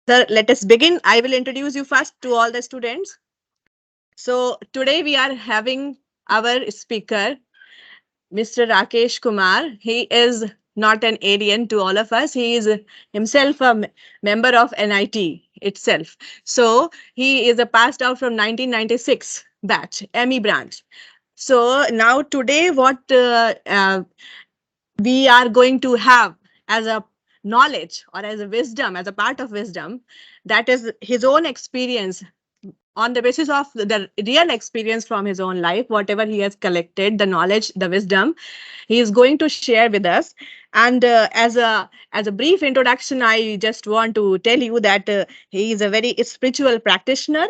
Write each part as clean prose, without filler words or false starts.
Sir, let us begin. I will introduce you first to all the students. So today we are having our speaker, Mr. Rakesh Kumar. He is not an alien to all of us. He is himself a member of NIT itself. So he is a passed out from 1996 batch, ME branch. So now today what we are going to have as a knowledge or as a wisdom, as a part of wisdom, that is his own experience on the basis of the real experience from his own life, whatever he has collected, the knowledge, the wisdom, he is going to share with us. And as a brief introduction, I just want to tell you that he is a very spiritual practitioner,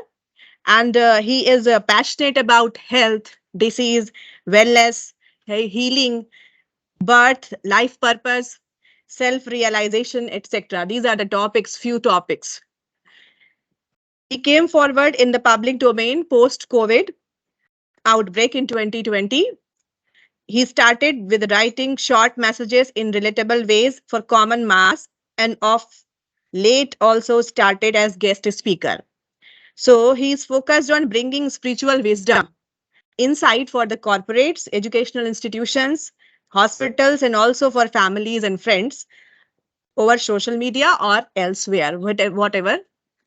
and he is passionate about health, disease, wellness, healing, birth, life purpose, self realization, etc. These are the topics, few topics. He came forward in the public domain post COVID outbreak in 2020. He started with writing short messages in relatable ways for common mass, and of late also started as guest speaker. So he is focused on bringing spiritual wisdom, insight for the corporates, educational institutions, hospitals, and also for families and friends over social media or elsewhere, whatever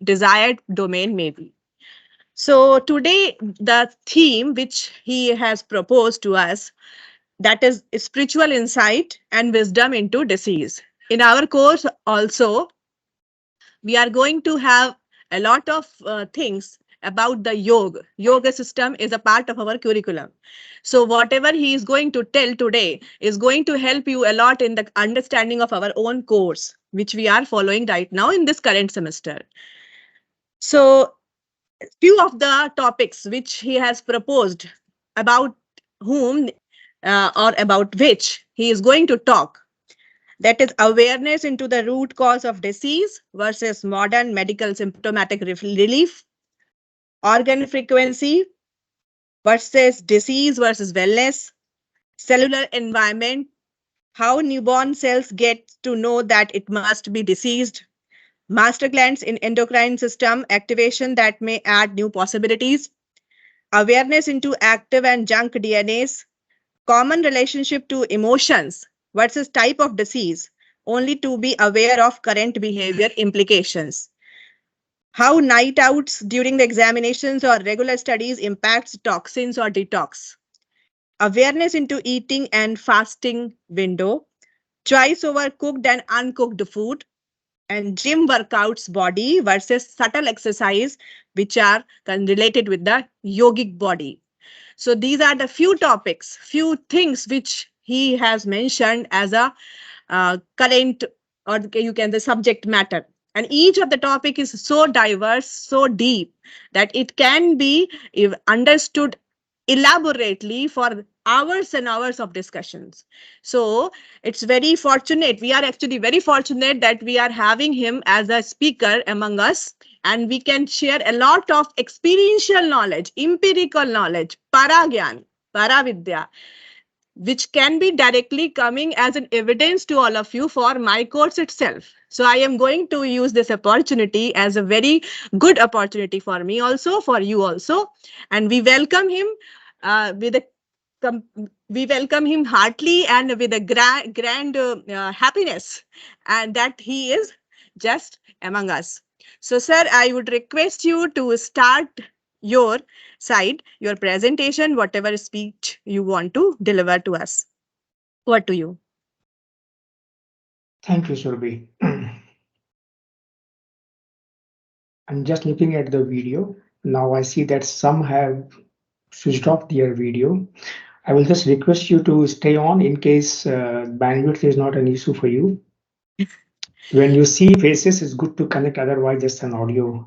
desired domain may be. So today, the theme which he has proposed to us, that is spiritual insight and wisdom into disease. In our course also, we are going to have a lot of things about the yoga system is a part of our curriculum. So whatever he is going to tell today is going to help you a lot in the understanding of our own course which we are following right now in this current semester. So few of the topics which he has proposed, about whom or about which he is going to talk, that is awareness into the root cause of disease versus modern medical symptomatic relief, organ frequency versus disease versus wellness, cellular environment, how newborn cells get to know that it must be diseased, master glands in endocrine system activation that may add new possibilities, awareness into active and junk DNAs, common relationship to emotions versus type of disease, only to be aware of current behavior implications. How night outs during the examinations or regular studies impacts toxins or detox. Awareness into eating and fasting window. Choice over cooked and uncooked food. And gym workouts body versus subtle exercise, which are related with the yogic body. So these are the few topics, few things which he has mentioned as a current, or you can the subject matter. And each of the topic is so diverse, so deep, that it can be understood elaborately for hours and hours of discussions. So it's very fortunate, we are actually very fortunate that we are having him as a speaker among us, and we can share a lot of experiential knowledge, empirical knowledge, paragyan, paravidya, which can be directly coming as an evidence to all of you for my course itself. So I am going to use this opportunity as a very good opportunity for me also, for you also. And we welcome him with a we welcome him heartily and with a grand happiness, and that he is just among us. So, sir, I would request you to start your side, your presentation, whatever speech you want to deliver to us. Over to you. Thank you, Surabhi. I'm just looking at the video. Now I see that some have switched off their video. I will just request you to stay on in case bandwidth is not an issue for you. When you see faces, it's good to connect, otherwise just an audio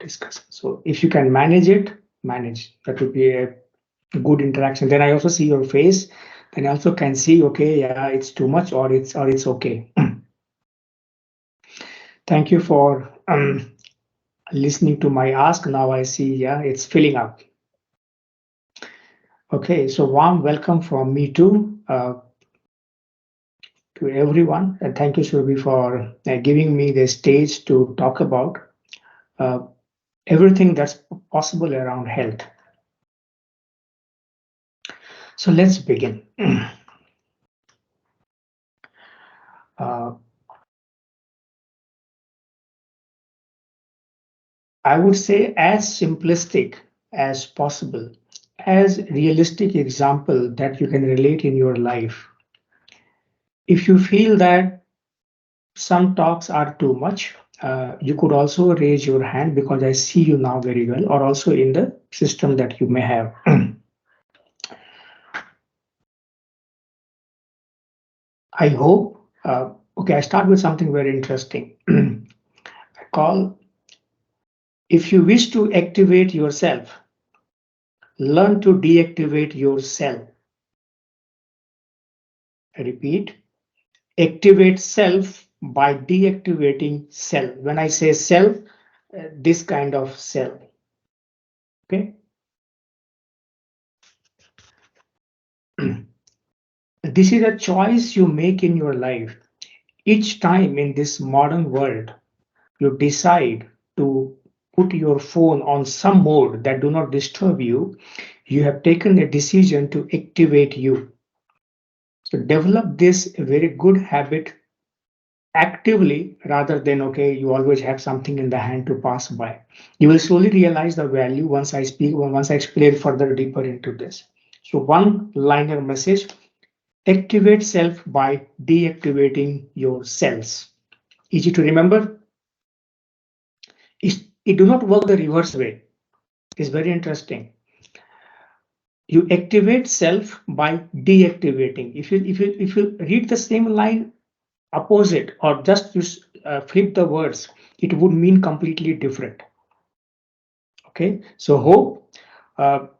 discussion. So if you can manage it, manage. That would be a good interaction. Then I also see your face. Then I also can see, okay, yeah, it's too much or it's okay. Thank you for listening to my ask. Now I see, yeah, it's filling up. Okay, so warm welcome from me too. to everyone. And thank you, Surabhi, for giving me the stage to talk about uh, everything that's possible around health. So let's begin. uh, I would say as simplistic as possible, as realistic example that you can relate in your life. If you feel that some talks are too much, you could also raise your hand because I see you now very well, or also in the system that you may have. I hope. Okay, I start with something very interesting. I call if you wish to activate yourself, learn to deactivate yourself. I repeat, activate self by deactivating self. When I say self, this kind of self. Okay. This is a choice you make in your life. Each time in this modern world, you decide to put your phone on some mode that do not disturb you, you have taken a decision to activate you. So develop this very good habit actively rather than, okay, you always have something in the hand to pass by. You will slowly realize the value once I speak, once I explain further deeper into this. So one liner message, activate self by deactivating your cells. Easy to remember. It do not work the reverse way. It's very interesting. You activate self by deactivating. If you read the same line opposite or just flip the words, it would mean completely different. Okay, so hope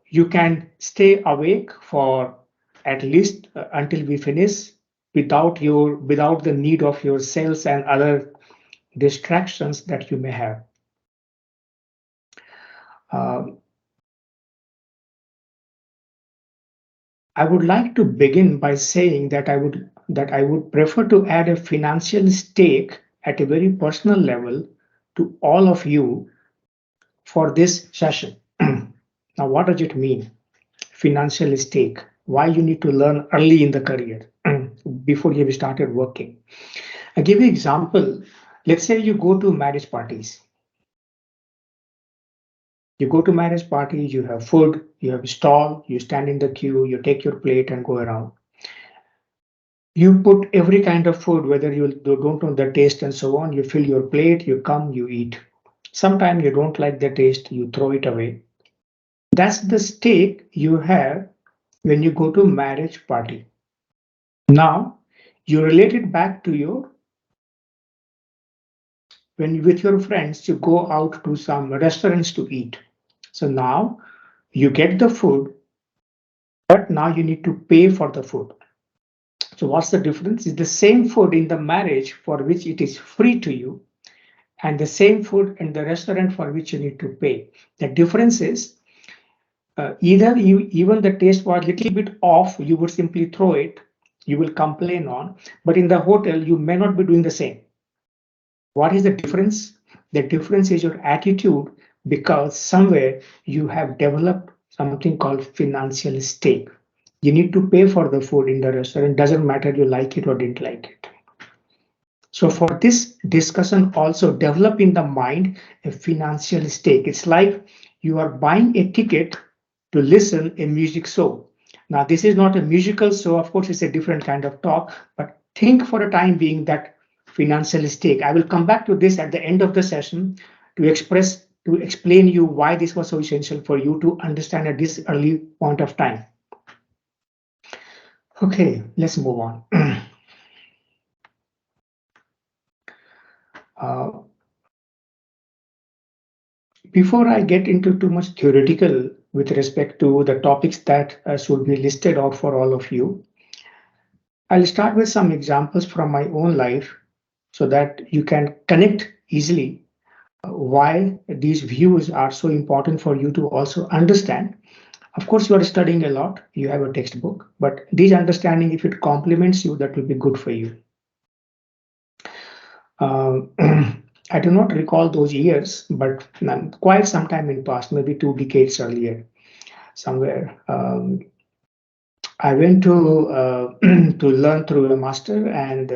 you can stay awake for at least until we finish without the need of your cells and other distractions that you may have. Um, I would like to begin by saying that I would prefer to add a financial stake at a very personal level to all of you for this session. Now, what does it mean? Financial stake. Why you need to learn early in the career before you have started working. I give you an example. Let's say you go to marriage parties. You go to marriage parties, you have food, you have a stall, you stand in the queue, you take your plate and go around. You put every kind of food, whether you don't know the taste and so on, you fill your plate, you come, you eat. Sometimes you don't like the taste, you throw it away. That's the stake you have when you go to marriage party. Now, you relate it back to your when with your friends you go out to some restaurants to eat. So now you get the food, but now you need to pay for the food. So what's the difference? It's the same food in the marriage for which it is free to you, and the same food in the restaurant for which you need to pay. The difference is even the taste was a little bit off, you would simply throw it, you will complain on, but in the hotel, you may not be doing the same. What is the difference? The difference is your attitude because somewhere you have developed something called financial stake. You need to pay for the food in the restaurant, doesn't matter you like it or didn't like it. So for this discussion also develop in the mind a financial stake. It's like you are buying a ticket to listen a music show. Now this is not a musical show, of course it's a different kind of talk, but think for a time being that financial stake. I will come back to this at the end of the session to explain you why this was so essential for you to understand at this early point of time. Okay, let's move on. uh, Before I get into too much theoretical with respect to the topics that should be listed out for all of you, I'll start with some examples from my own life so that you can connect easily why these views are so important for you to also understand. Of course, you are studying a lot, you have a textbook, but this understanding, if it complements you, that will be good for you. Um, I do not recall those years, but quite some time in past, maybe 2 decades earlier, somewhere. I went to to learn through a master, and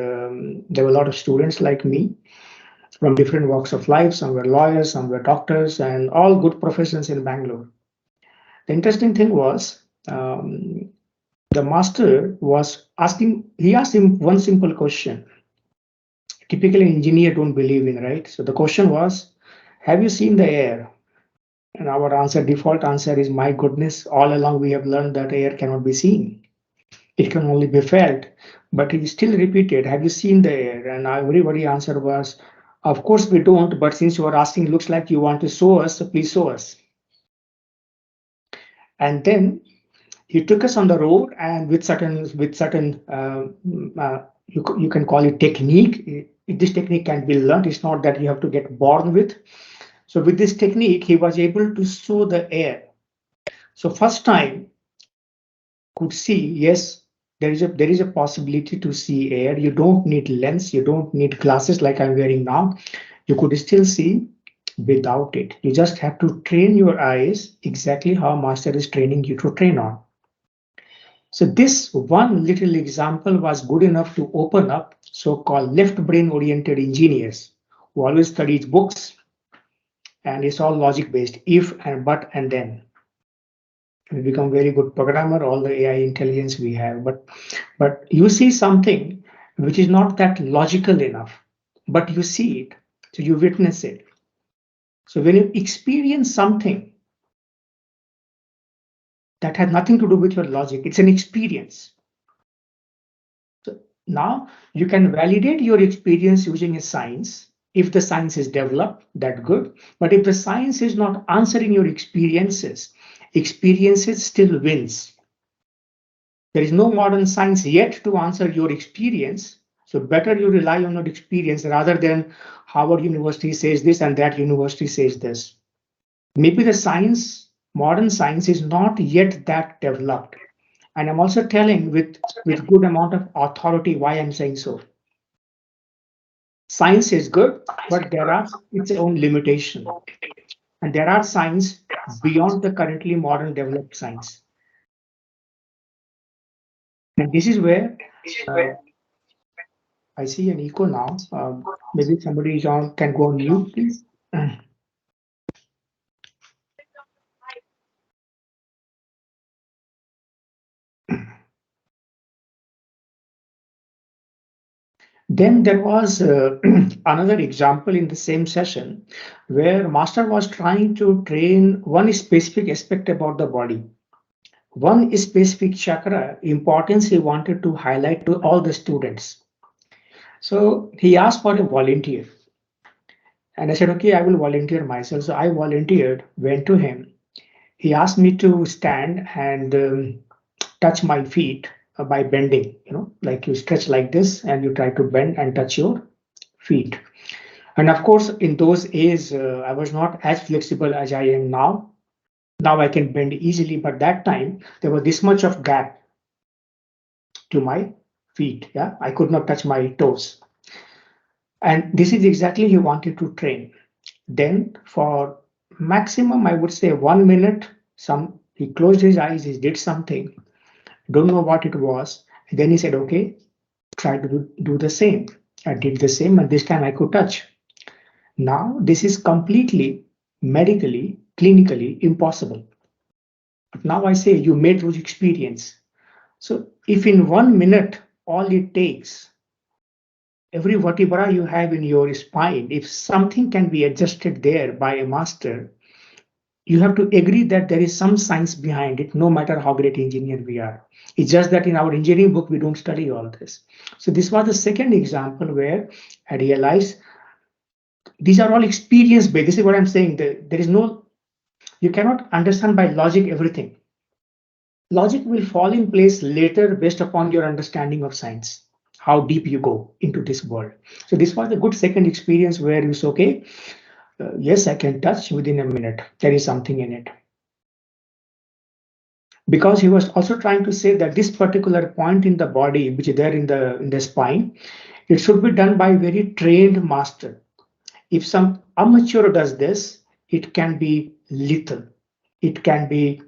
there were a lot of students like me from different walks of life. Some were lawyers, some were doctors, and all good professions in Bangalore. The interesting thing was the master was asking. He asked him one simple question. Typically, an engineer don't believe in, right? So the question was, "Have you seen the air?" And our answer, default answer, is, "My goodness! All along we have learned that air cannot be seen. It can only be felt." But he still repeated, "Have you seen the air?" And everybody answer was, "Of course we don't, but since you are asking, looks like you want to show us, so please show us." And then he took us on the road, and with certain you can call it technique. This technique can be learned. It's not that you have to get born with. So with this technique, he was able to show the air. So first time could see, yes, there is a possibility to see air. You don't need lens, you don't need glasses like I'm wearing now. You could still see without it. You just have to train your eyes exactly how master is training you to train on. So this one little example was good enough to open up so-called left brain oriented engineers who always studied books, and it's all logic based, if and but and then. We become very good programmer, all the AI intelligence we have, but you see something which is not that logical enough, but you see it, so you witness it. So when you experience something that has nothing to do with your logic, it's an experience. So now you can validate your experience using a science. If the science is developed, that good. But if the science is not answering your experiences, experiences still wins. There is no modern science yet to answer your experience. So better you rely on your experience rather than Harvard University says this and that university says this. Maybe the science, modern science, is not yet that developed. And I'm also telling with good amount of authority why I'm saying so. Science is good, but there are its own limitation. And there are science beyond the currently modern developed science. And this is where uh, I see an echo now. Maybe somebody is on, can go on mute, please. Then there was another example in the same session where master was trying to train one specific aspect about the body. One specific chakra importance he wanted to highlight to all the students. So he asked for a volunteer. And I said, okay, I will volunteer myself. So I volunteered, went to him. He asked me to stand and touch my feet by bending, like you stretch like this and you try to bend and touch your feet. And of course, in those days, I was not as flexible as I am now. Now I can bend easily, but that time there was this much of gap to my feet. Yeah, I could not touch my toes. And this is exactly he wanted to train. Then for maximum, I would say 1 minute, he closed his eyes, he did something, don't know what it was. And then he said, okay, try to do the same. I did the same, and this time I could touch. Now, this is completely medically, clinically impossible. But now I say you made those experience. So if in 1 minute, all it takes, every vertebra you have in your spine, if something can be adjusted there by a master, you have to agree that there is some science behind it, no matter how great engineer we are. It's just that in our engineering book, we don't study all this. So this was the second example where I realized these are all experience based. This is what I'm saying. There is no, you cannot understand by logic everything. Logic will fall in place later based upon your understanding of science, how deep you go into this world. So this was a good second experience where you say, okay, yes, I can touch within a minute. There is something in it. Because he was also trying to say that this particular point in the body, which is there in the spine, It should be done by a very trained master. If some amateur does this, it can be lethal. It can be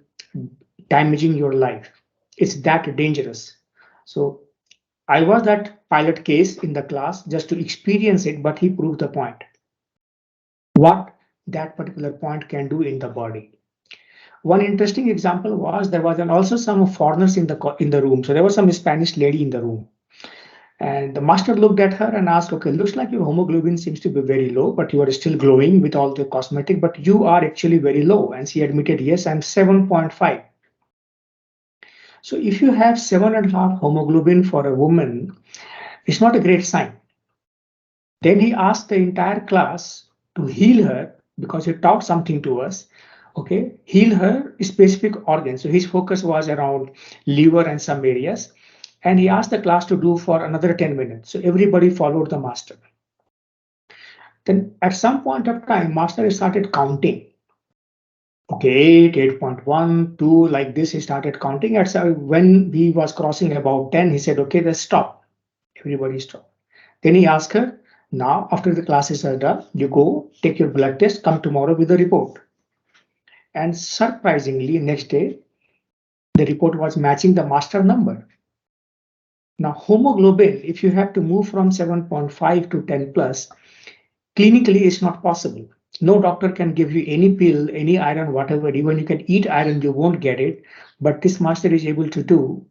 damaging your life. It's that dangerous. So I was that pilot case in the class just to experience it, but he proved the point. What that particular point can do in the body. One interesting example was there was also some foreigners in the room. So there was some Spanish lady in the room. And the master looked at her and asked, okay, looks like your hemoglobin seems to be very low, but you are still glowing with all the cosmetic, but you are actually very low. And she admitted, yes, I'm 7.5. So if you have 7.5 hemoglobin for a woman, it's not a great sign. Then he asked the entire class to heal her because he taught something to us. Okay, heal her specific organs. So his focus was around liver and some areas. And he asked the class to do for another 10 minutes. So everybody followed the master. Then at some point of time, master started counting. Okay, 8, 8.1, 2, like this, he started counting. When he was crossing about 10, he said, okay, let's stop. Everybody stop. Then he asked her, now after the classes are done, you go take your blood test, come tomorrow with the report. And surprisingly, next day, the report was matching the master number. Now, hemoglobin, if you have to move from 7.5 to 10 plus, clinically it's not possible. No doctor can give you any pill, any iron, whatever. Even you can eat iron, you won't get it. But this master is able to do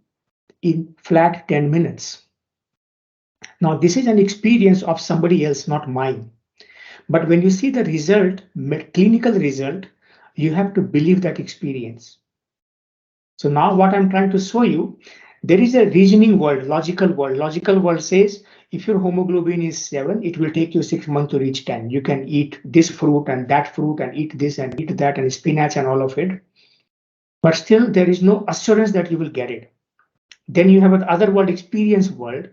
in flat 10 minutes. Now, this is an experience of somebody else, not mine. But when you see the result, clinical result, you have to believe that experience. So now what I'm trying to show you, there is a reasoning world, logical world. Logical world says if your hemoglobin is 7, it will take you 6 months to reach 10. You can eat this fruit and that fruit and eat this and eat that and spinach and all of it. But still, there is no assurance that you will get it. Then you have an other world, experience world,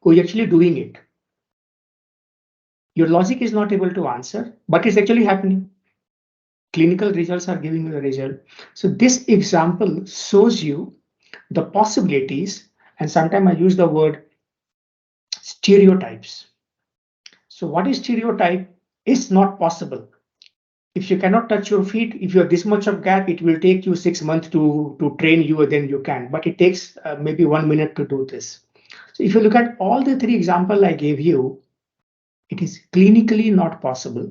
who is actually doing it. Your logic is not able to answer, but it's actually happening. Clinical results are giving you the result. So this example shows you the possibilities, and sometimes I use the word stereotypes. So what is stereotype? It's not possible. If you cannot touch your feet, if you have this much of gap, it will take you 6 months to train you, then you can. But it takes maybe 1 minute to do this. So if you look at all the 3 examples I gave you, it is clinically not possible.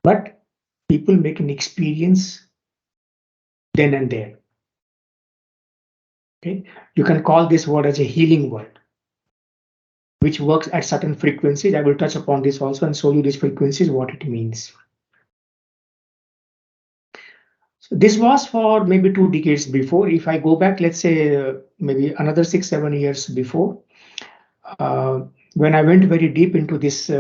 But people make an experience then and there. Okay, you can call this word as a healing word, which works at certain frequencies. I will touch upon this also and show you these frequencies, what it means. So this was for maybe 2 decades before. If I go back, let's say maybe another 6, 7 years before, when I went very deep into this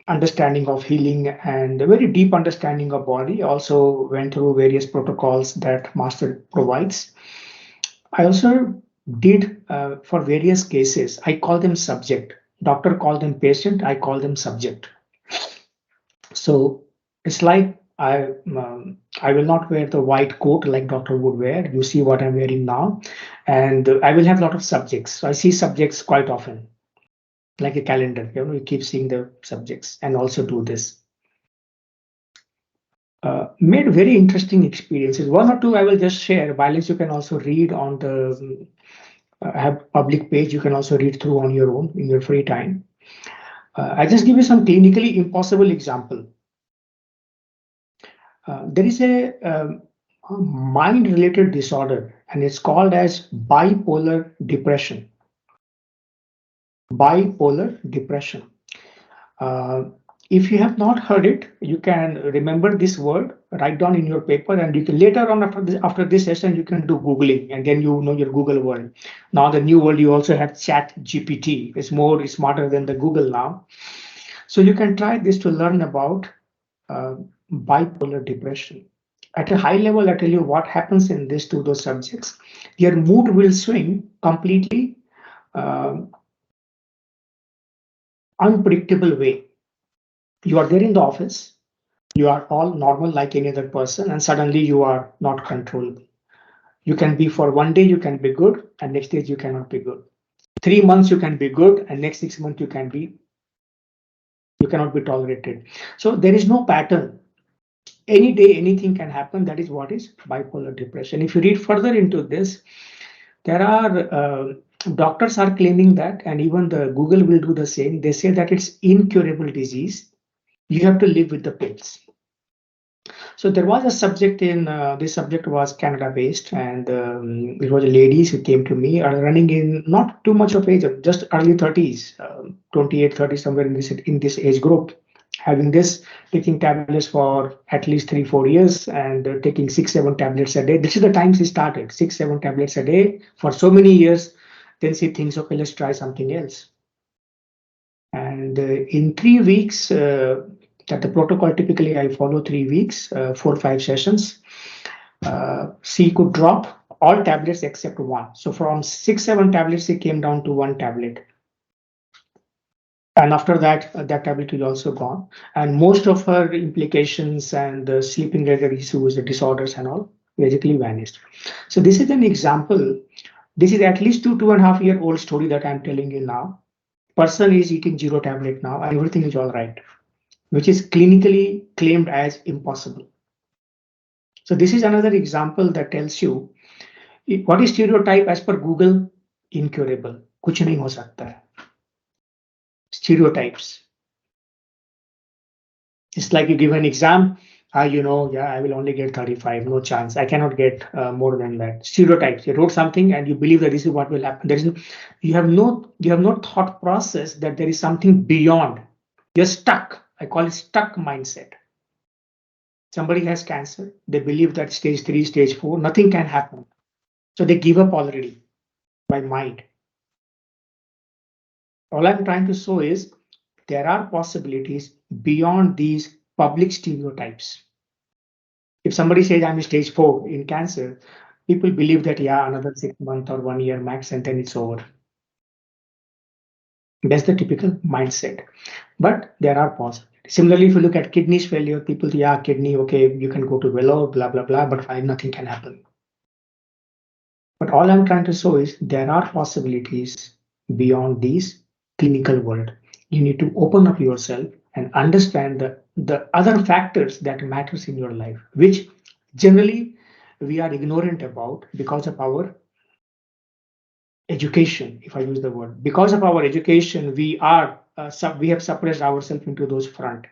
understanding of healing and a very deep understanding of body, also went through various protocols that master provides. I also did for various cases. I call them subject. Doctor call them patient. I call them subject. So it's like I will not wear the white coat like doctor would wear. You see what I'm wearing now, and I will have a lot of subjects. So I see subjects quite often, like a calendar. You keep seeing the subjects, and also do this. Made very interesting experiences. One or two I will just share. Violence you can also read on the have public page. You can also read through on your own in your free time. I just give you some clinically impossible example. There is a mind-related disorder, and it's called as bipolar depression. Bipolar depression. If you have not heard it, you can remember this word, write down in your paper, and you can later on after this session, you can do Googling, and then you know your Google world. Now the new world, you also have Chat GPT. It's more smarter than the Google now. So you can try this to learn about bipolar depression. At a high level, I tell you what happens in this to those subjects. Your mood will swing completely unpredictable way. You are there in the office, you are all normal like any other person, and suddenly you are not controllable. You can be for one day, you can be good, and next day you cannot be good. 3 months you can be good, and next 6 months you cannot be tolerated. So there is no pattern. Any day anything can happen. That is what is bipolar depression. If you read further into this, there are doctors are claiming that, and even the Google will do the same. They say that it's incurable disease. You have to live with the pills. So there was a subject in this subject was Canada based, and it was ladies who came to me are running in not too much of age, just early 30s, 28, 30, somewhere in this age group, having this, taking tablets for at least 3, 4 years, and taking 6, 7 tablets a day. This is the time she started 6, 7 tablets a day for so many years. Then she thinks, okay, let's try something else. And in 3 weeks, that the protocol typically I follow 3 weeks, 4, 5 sessions. She could drop all tablets except one. So from 6, 7 tablets, she came down to one tablet. And after that, that tablet is also gone. And most of her implications and the sleeping related issues, the disorders and all, basically vanished. So this is an example. This is at least 2, 2.5 year old story that I'm telling you now. Person is eating 0 tablet now and everything is all right, which is clinically claimed as impossible. So this is another example that tells you what is stereotype as per Google. Incurable, कुछ नहीं हो सकता है. Stereotypes. It's like you give an exam, yeah, I will only get 35, no chance. I cannot get more than that. Stereotypes. You wrote something and you believe that this is what will happen. There is no, you have no thought process that there is something beyond. You're stuck. I call it stuck mindset. Somebody has cancer, they believe that stage 3, stage 4, nothing can happen. So they give up already by mind. All I'm trying to show is there are possibilities beyond these public stereotypes. If somebody says I'm stage 4 in cancer, people believe that, yeah, another 6 months or 1 year max, and then it's over. That's the typical mindset. But there are possibilities. Similarly, if you look at kidneys failure, people say, yeah, kidney, okay, you can go to Willow, blah, blah, blah, but fine, nothing can happen. But all I'm trying to show is there are possibilities beyond these clinical world. You need to open up yourself and understand the other factors that matters in your life, which generally we are ignorant about because of our education. If I use the word, because of our education, we have suppressed ourselves into those front.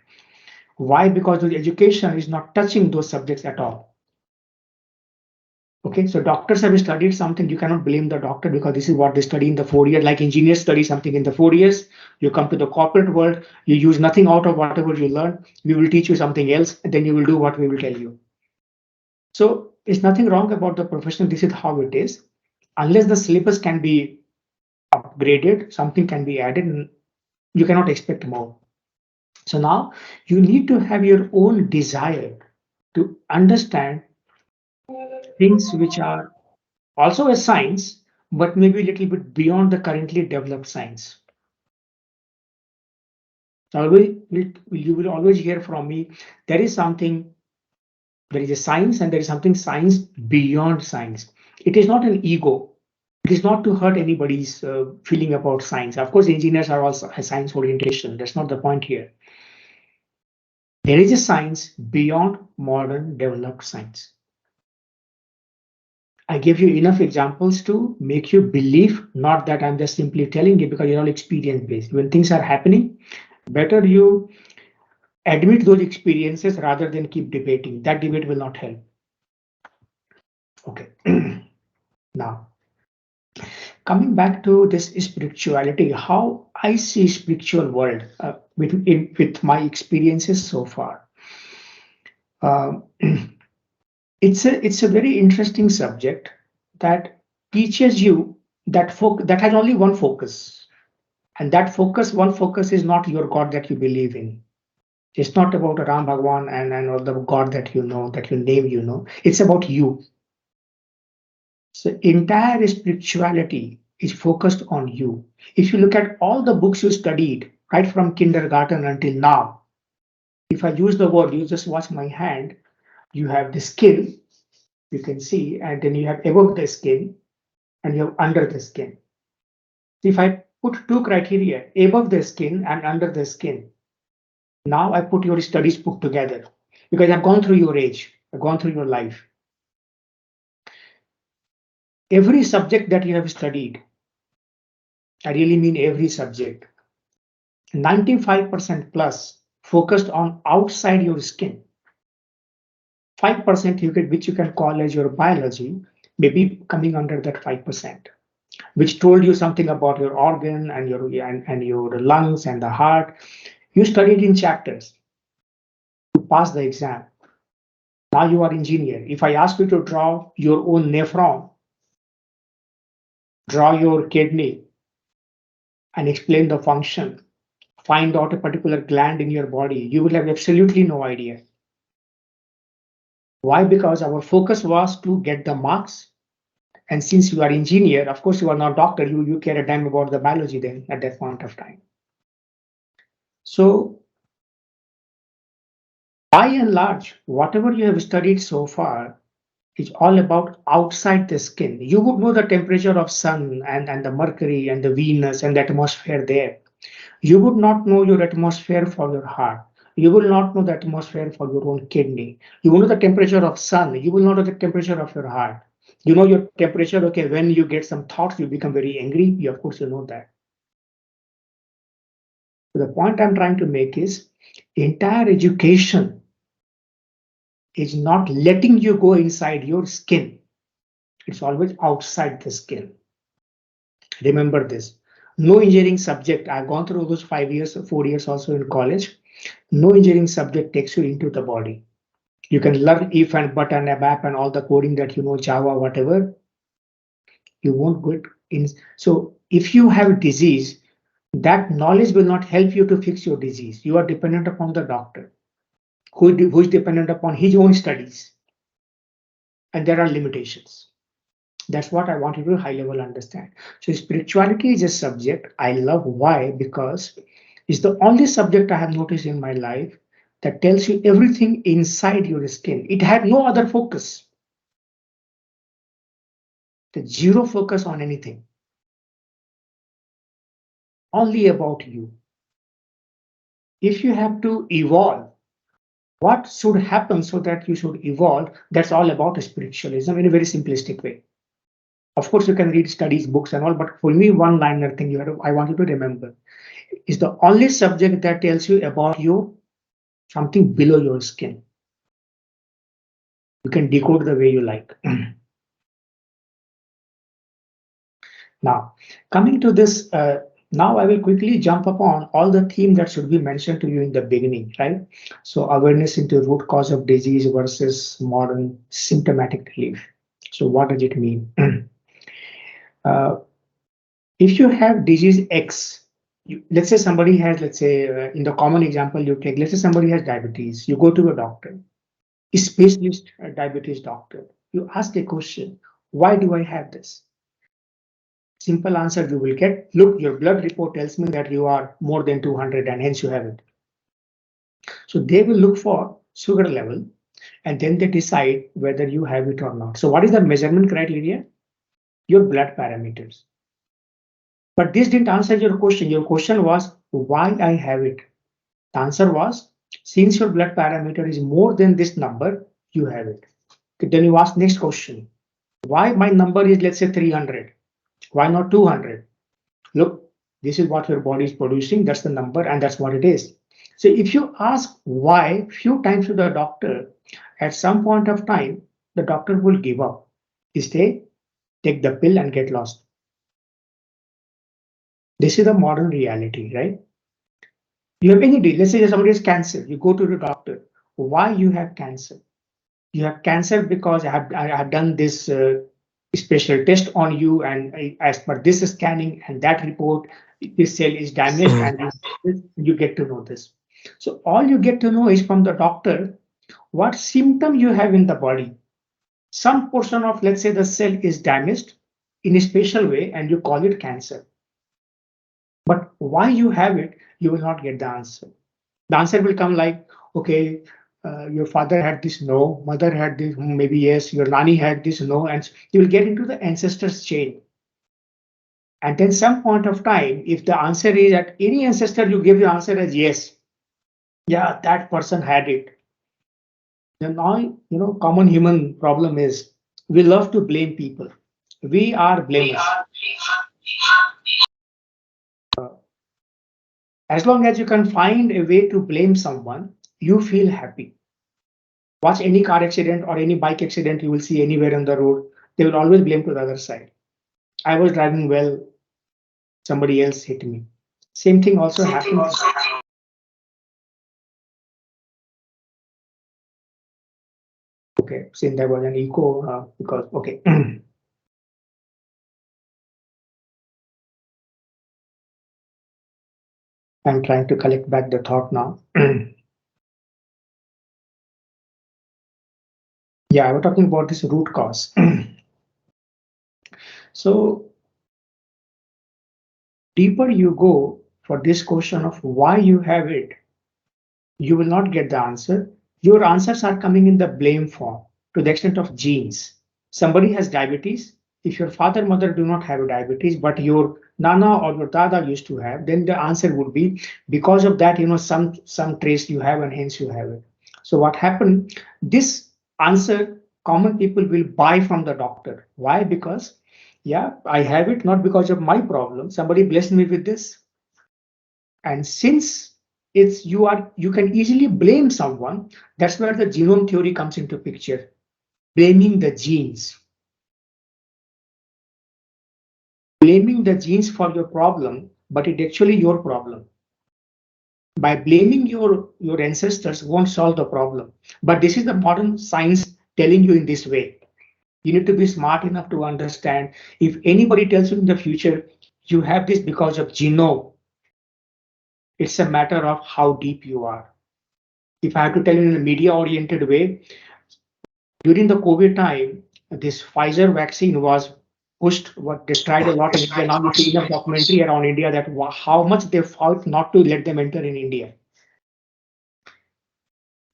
Why? Because the education is not touching those subjects at all. Okay, so doctors have studied something. You cannot blame the doctor because this is what they study in the 4 years. Like engineers study something in the 4 years. You come to the corporate world, you use nothing out of whatever you learn. We will teach you something else, and then you will do what we will tell you. So there's nothing wrong about the profession. This is how it is. Unless the syllabus can be upgraded, something can be added, and you cannot expect more. So now you need to have your own desire to understand things which are also a science, but maybe a little bit beyond the currently developed science. So you will always hear from me, there is a science and there is something science beyond science. It is not an ego. It is not to hurt anybody's feeling about science. Of course, engineers are also a science orientation. That's not the point here. There is a science beyond modern developed science. I gave you enough examples to make you believe, not that I'm just simply telling you because you're all experience based. When things are happening, better you admit those experiences rather than keep debating. That debate will not help. Okay. Now, coming back to this spirituality, how I see spiritual world with my experiences so far. Um, it's a very interesting subject that teaches you that has only one focus, and that one focus is not your God that you believe in. It's not about Ram Bhagwan and or the God that you know, that you name, it's about you. So entire spirituality is focused on you. If you look at all the books you studied right from kindergarten until now, if I use the word, you just watch my hand, you have the skin, you can see, and then you have above the skin and you have under the skin. If I put two criteria above the skin and under the skin, now I put your studies put together because I've gone through your age, I've gone through your life. Every subject that you have studied, I really mean every subject, 95% plus focused on outside your skin. 5% you could, which you can call as your biology, maybe coming under that 5%, which told you something about your organ and your lungs and the heart. You studied in chapters to pass the exam. Now you are engineer. If I ask you to draw your own nephron, draw your kidney, and explain the function, find out a particular gland in your body, you will have absolutely no idea. Why? Because our focus was to get the marks. And since you are engineer, of course you are not doctor, you care a damn about the biology then at that point of time. So by and large, whatever you have studied so far is all about outside the skin. You would know the temperature of sun and the mercury and the Venus and the atmosphere there. You would not know your atmosphere for your heart. You will not know the atmosphere for your own kidney. You will know the temperature of sun. You will not know the temperature of your heart. You know your temperature. Okay, when you get some thoughts, you become very angry. You, of course, you know that. So the point I'm trying to make is entire education is not letting you go inside your skin. It's always outside the skin. Remember this. No engineering subject, I've gone through those 5 years, 4 years also in college. No engineering subject takes you into the body. You can learn if and but and abap and all the coding that you know, Java, whatever. You won't go in. So if you have disease, that knowledge will not help you to fix your disease. You are dependent upon the doctor, who is dependent upon his own studies. And there are limitations. That's what I want you to high level understand. So spirituality is a subject I love. Why? Because it's the only subject I have noticed in my life that tells you everything inside your skin. It had no other focus. The zero focus on anything. Only about you. If you have to evolve, what should happen so that you should evolve? That's all about spiritualism in a very simplistic way. Of course, you can read studies, books, and all, but for me, one liner thing I want you to remember is the only subject that tells you about you something below your skin. You can decode the way you like. Now, coming to this, now I will quickly jump upon all the theme that should be mentioned to you in the beginning, right? So awareness into root cause of disease versus modern symptomatic relief. So what does it mean? uh, if you have disease X, let's say somebody has, let's say in the common example you take, let's say somebody has diabetes, you go to a doctor, a specialist diabetes doctor, you ask a question, why do I have this? Simple answer you will get, look, your blood report tells me that you are more than 200 and hence you have it. So they will look for sugar level and then they decide whether you have it or not. So what is the measurement criteria? Your blood parameters. But this didn't answer your question. Your question was why I have it. The answer was, since your blood parameter is more than this number, you have it. Okay, then you ask next question. Why my number is, let's say 300? Why not 200? Look, this is what your body is producing. That's the number and that's what it is. So if you ask why few times to the doctor, at some point of time, the doctor will give up. Stay, take the pill and get lost. This is the modern reality, right? You have any, let's say somebody has cancer, you go to the doctor. Why you have cancer? You have cancer because I have done this special test on you, and as per this scanning and that report, this cell is damaged, and you get to know this. So all you get to know is from the doctor what symptom you have in the body. Some portion of, let's say, the cell is damaged in a special way, and you call it cancer. But why you have it, you will not get the answer. The answer will come like, okay, your father had this, no, mother had this, maybe yes, your nanny had this, no, and you will get into the ancestors chain. And then some point of time, if the answer is at any ancestor, you give the answer as yes, yeah, that person had it. Then now, common human problem is we love to blame people. We are blamers. As long as you can find a way to blame someone, you feel happy. Watch any car accident or any bike accident you will see anywhere on the road. They will always blame to the other side. I was driving well, somebody else hit me. Same thing also happens. Okay, since there was an echo, because, okay. I'm trying to collect back the thought now. Yeah, we're talking about this root cause. So deeper you go for this question of why you have it, you will not get the answer. Your answers are coming in the blame form to the extent of genes. Somebody has diabetes. If your father, mother do not have diabetes, but your nana or your dada used to have, then the answer would be because of that, some trace you have and hence you have it. So what happened? This answer common people will buy from the doctor. Why? Because yeah, I have it not because of my problem. Somebody blessed me with this. And since you can easily blame someone, that's where the genome theory comes into picture. Blaming the genes. Blaming the genes for your problem, but it's actually your problem. By blaming your ancestors won't solve the problem. But this is the modern science telling you in this way. You need to be smart enough to understand if anybody tells you in the future you have this because of genome, it's a matter of how deep you are. If I have to tell you in a media oriented way, during the COVID time, this Pfizer vaccine was pushed, what they tried a lot in India. Now you see enough documentary around India that how much they fought not to let them enter in India.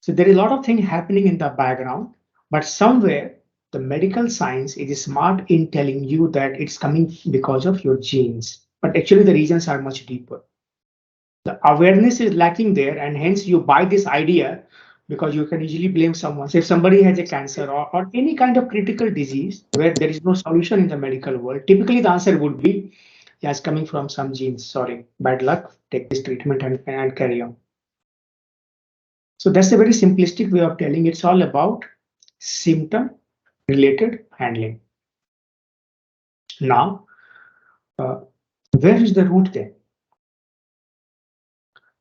So there is a lot of things happening in the background, but somewhere the medical science is smart in telling you that it's coming because of your genes. But actually the reasons are much deeper. The awareness is lacking there, and hence you buy this idea because you can easily blame someone. So if somebody has a cancer or any kind of critical disease where there is no solution in the medical world, typically the answer would be, yeah, it's coming from some genes. Sorry, bad luck. Take this treatment and carry on. So that's a very simplistic way of telling. It's all about symptom related handling. Now, uh, where is the root then?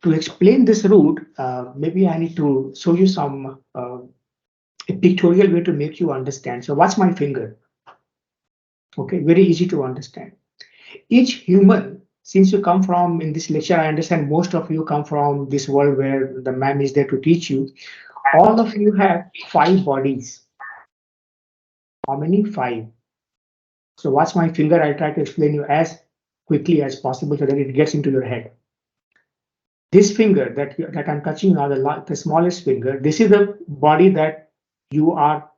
To explain this root, maybe I need to show you some a pictorial way to make you understand. So what's my finger? Okay, very easy to understand. Each human, since you come from, in this lecture, I understand most of you come from this world where the man is there to teach you. All of you have 5 bodies. How many? 5. So watch my finger. I'll try to explain you as quickly as possible so that it gets into your head. This finger that I'm touching now, the smallest finger, this is the body that you are.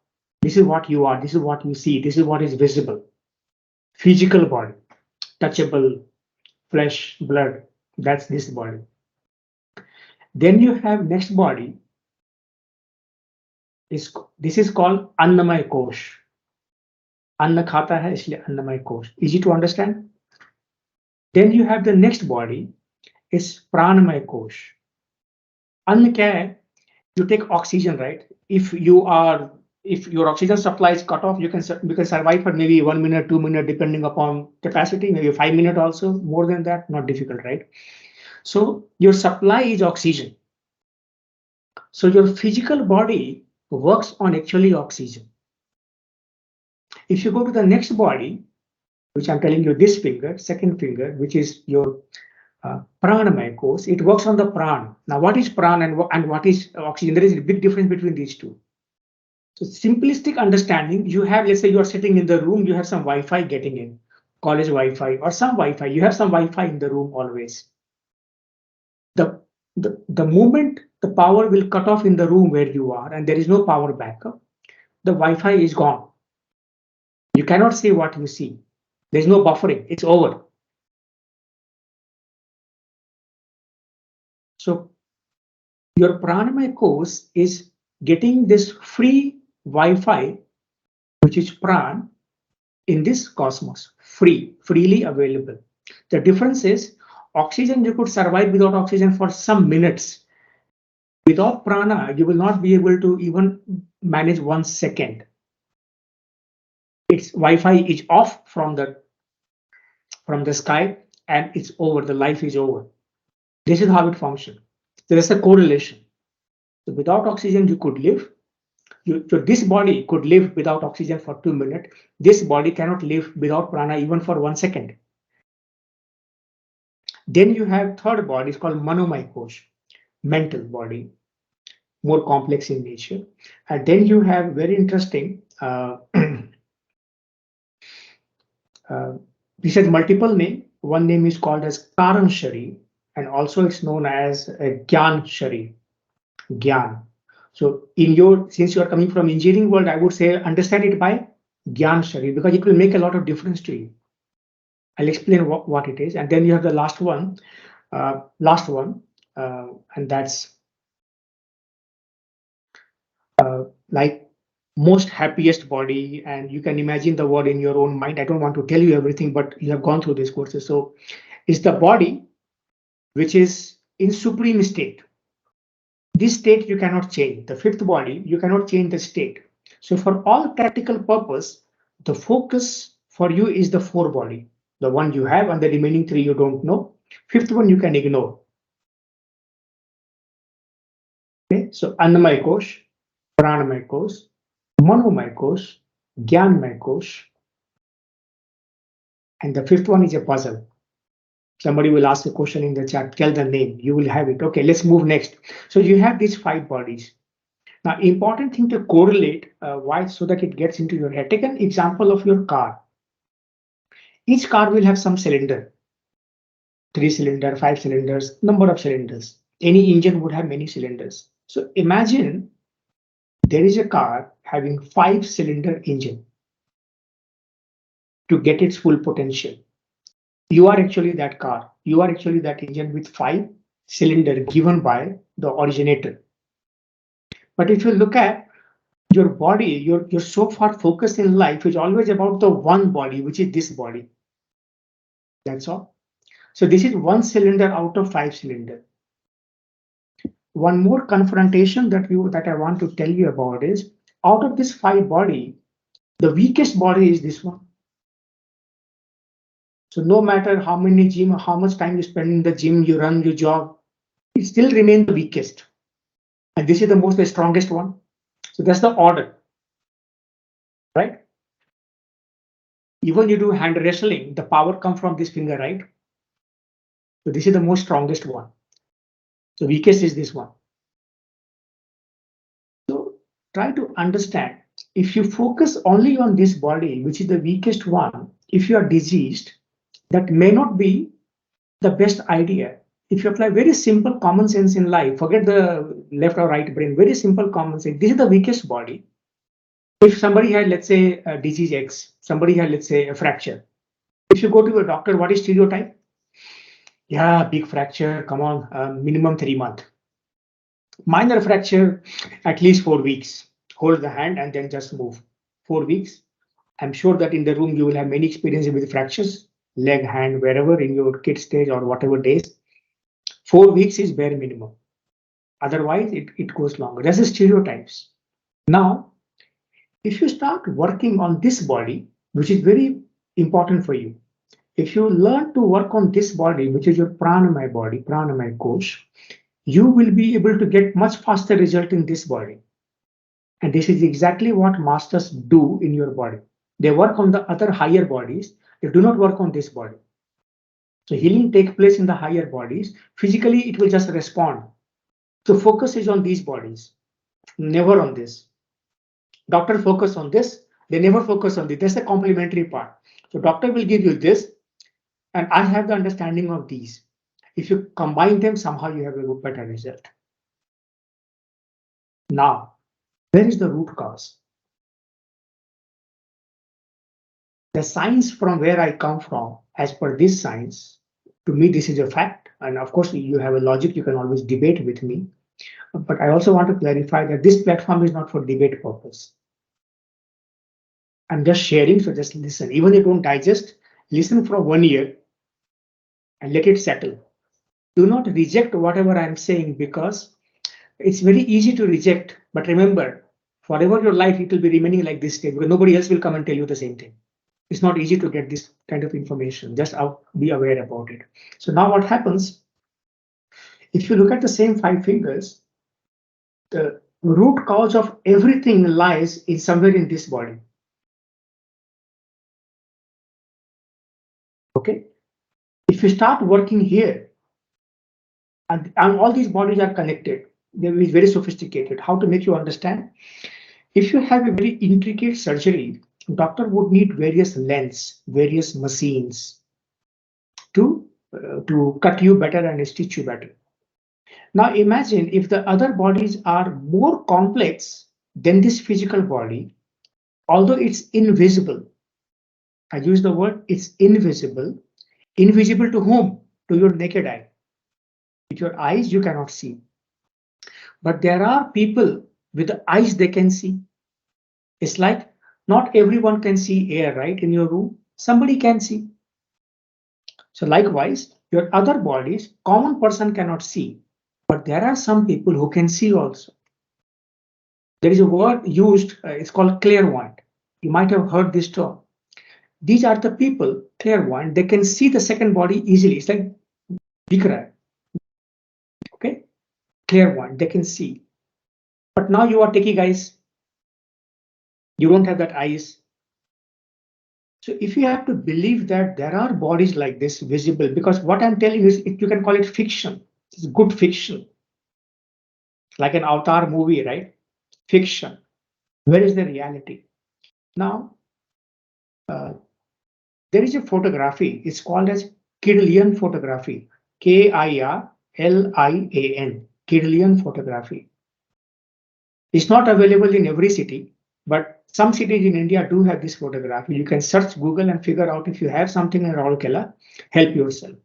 This is what you are. This is what you see. This is what is visible. Physical body, touchable, flesh, blood. That's this body. Then you have next body. This is called Annamay Kosh. अन्न खाता है इसलिए अन्नमय कोश. Easy to understand. Then you have the next body is pranamay kosh. अन्न क्या है? You take oxygen, right? If your oxygen supply is cut off, you can survive for maybe 1 minute, 2 minutes, depending upon capacity, maybe 5 minutes also. More than that, not difficult, right? So your supply is oxygen. So your physical body works on actually oxygen. If you go to the next body, which I'm telling you, this finger, second finger, which is your pranamaya course, it works on the pran. Now, what is pran and what is oxygen? There is a big difference between these two. So simplistic understanding, you have, let's say you are sitting in the room, you have some Wi-Fi getting in, college Wi-Fi or some Wi-Fi, you have some Wi-Fi in the room always. The moment the power will cut off in the room where you are and there is no power backup, the Wi-Fi is gone. You cannot see what you see. There's no buffering, it's over. So your pranamaya course is getting this free Wi-Fi, which is pran, in this cosmos, freely available. The difference is oxygen, you could survive without oxygen for some minutes. Without prana, you will not be able to even manage 1 second. Its Wi-Fi is off from the sky, and it's over. The life is over. This is how it functions. There is a correlation. So without oxygen, you could live. So this body could live without oxygen for 2 minutes. This body cannot live without prana even for 1 second. Then you have third body, it's called manomaya kosh, mental body, more complex in nature. And then you have very interesting, this has multiple name. One name is called as Karan Shari, and also it's known as Gyan Shari, Gyan. So since you are coming from engineering world, I would say understand it by Gyan Shari because it will make a lot of difference to you. I'll explain what it is. And then you have the last one, and that's like most happiest body, and you can imagine the word in your own mind. I don't want to tell you everything, but you have gone through these courses. So it's the body which is in supreme state. This state you cannot change. The fifth body, you cannot change the state. So for all practical purpose, the focus for you is the four body, the one you have, and the remaining three you don't know. Fifth one you can ignore. Okay, so Annamaya Kosh, Pranamaya Kosh, Manomaya Kosh, Gyanmaya Kosh, and the fifth one is a puzzle. Somebody will ask a question in the chat, tell the name, you will have it. Okay, let's move next. So you have these five bodies. Now, important thing to correlate why so that it gets into your head. Take an example of your car. Each car will have some cylinder, 3 cylinder, 5 cylinders, number of cylinders. Any engine would have many cylinders. So imagine there is a car having 5 cylinder engine to get its full potential. You are actually that car. You are actually that engine with 5 cylinder given by the originator. But if you look at your body, you're so far focused in life is always about the one body, which is this body. That's all. So this is 1 cylinder out of 5 cylinder. One more confrontation that I want to tell you about is out of this 5 body, the weakest body is this one. So no matter how many gym, how much time you spend in the gym, you run, you jog, it still remains the weakest. And this is the strongest one. So that's the order, right? Even you do hand wrestling, the power comes from this finger, right? So this is the most strongest one. So weakest is this one. So try to understand, if you focus only on this body, which is the weakest one, if you are diseased, that may not be the best idea. If you apply very simple common sense in life, forget the left or right brain, very simple common sense. This is the weakest body. If somebody had, let's say, a disease X, somebody had, let's say, a fracture. If you go to a doctor, what is stereotype? Yeah, big fracture, come on, minimum 3 months. Minor fracture, at least 4 weeks. Hold the hand and then just move. 4 weeks. I'm sure that in the room you will have many experiences with fractures, leg, hand, wherever in your kid stage or whatever days. 4 weeks is bare minimum. Otherwise, it goes longer. That's the stereotypes. Now, if you start working on this body, which is very important for you, if you learn to work on this body, which is your pranamaya body, pranamaya kosh, you will be able to get much faster result in this body. And this is exactly what masters do in your body. They work on the other higher bodies. They do not work on this body. So healing takes place in the higher bodies. Physically, it will just respond. So focus is on these bodies, never on this. Doctor focus on this. They never focus on this. That's the complementary part. So doctor will give you this, and I have the understanding of these. If you combine them, somehow you have a better result. Now, where is the root cause? The science from where I come from, as per this science, to me, this is a fact. And of course, you have a logic, you can always debate with me. But I also want to clarify that this platform is not for debate purpose. I'm just sharing, so just listen. Even if you don't digest, listen for 1 year and let it settle. Do not reject whatever I'm saying, because it's very easy to reject. But remember, forever your life, it will be remaining like this state, because nobody else will come and tell you the same thing. It's not easy to get this kind of information. Just be aware about it. So now what happens, if you look at the same 5 fingers, the root cause of everything lies in somewhere in this body. Okay. If you start working here, and all these bodies are connected, they're very sophisticated. How to make you understand? If you have a very intricate surgery, doctor would need various lens, various machines to cut you better and stitch you better. Now imagine if the other bodies are more complex than this physical body, although it's invisible. I use the word it's invisible. Invisible to whom? To your naked eye. With your eyes, you cannot see. But there are people with the eyes they can see. It's like not everyone can see air, right? In your room, somebody can see. So likewise, your other bodies, common person cannot see. But there are some people who can see also. There is a word used, it's called clairvoyant. You might have heard this term. These are the people, clairvoyant, they can see the second body easily. It's like dikh. Okay, clairvoyant, they can see. But now you are techie guys, you don't have that eyes. So if you have to believe that there are bodies like this visible, because what I'm telling you is, you can call it fiction. It's good fiction, like an Avatar movie, right? Fiction. Where is the reality? Now, uh, there is a photography. It's called as Killian photography. Kirlian. Killian photography. It's not available in every city, but some cities in India do have this photography. You can search Google and figure out if you have something in Raurkela, help yourself.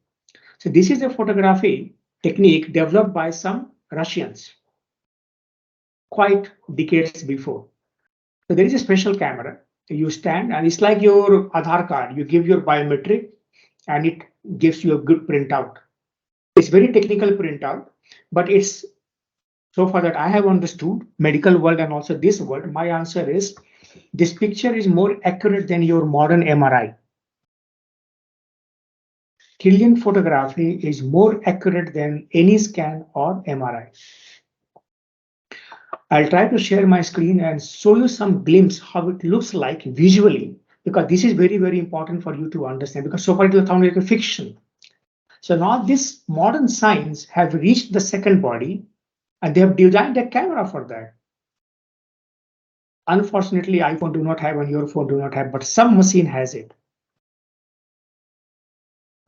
So this is a photography technique developed by some Russians quite decades before. So there is a special camera. You stand and it's like your Aadhaar card. You give your biometric and it gives you a good printout. It's very technical printout, but it's so far that I have understood, medical world and also this world, my answer is this picture is more accurate than your modern MRI. Killian photography is more accurate than any scan or MRI. I'll try to share my screen and show you some glimpse how it looks like visually, because this is very, very important for you to understand, because so far it will sound like a fiction. So now this modern science have reached the second body and they have designed a camera for that. Unfortunately, iPhone do not have and your phone do not have, but some machine has it.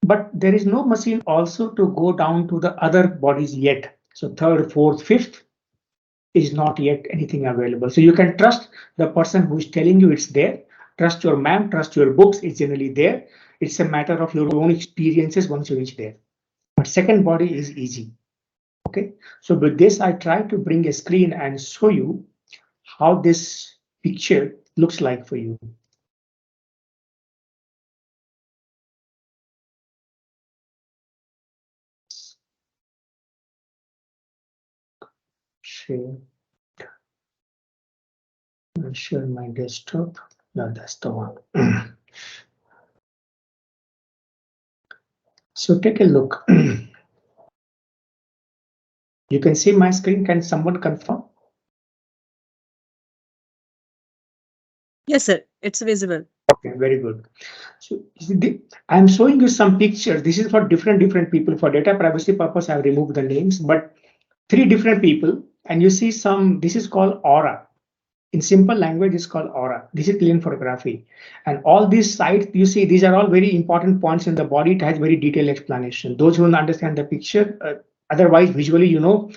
But there is no machine also to go down to the other bodies yet. So third, fourth, fifth is not yet anything available. So you can trust the person who is telling you it's there. Trust your ma'am, trust your books, it's generally there. It's a matter of your own experiences once you reach there. But second body is easy. Okay, so with this, I try to bring a screen and show you how this picture looks like for you. Share. I'll share my desktop. No, that's the one. So take a look. You can see my screen. Can someone confirm? Yes, sir. It's visible. Okay, very good. So I'm showing you some pictures. This is for different people. For data privacy purpose, I've removed the names, but 3 different people, and you see some. This is called aura. In simple language, it's called aura. This is Killian photography, and all these sites you see, these are all very important points in the body. It has very detailed explanation. Those who understand the picture, otherwise visually, you know,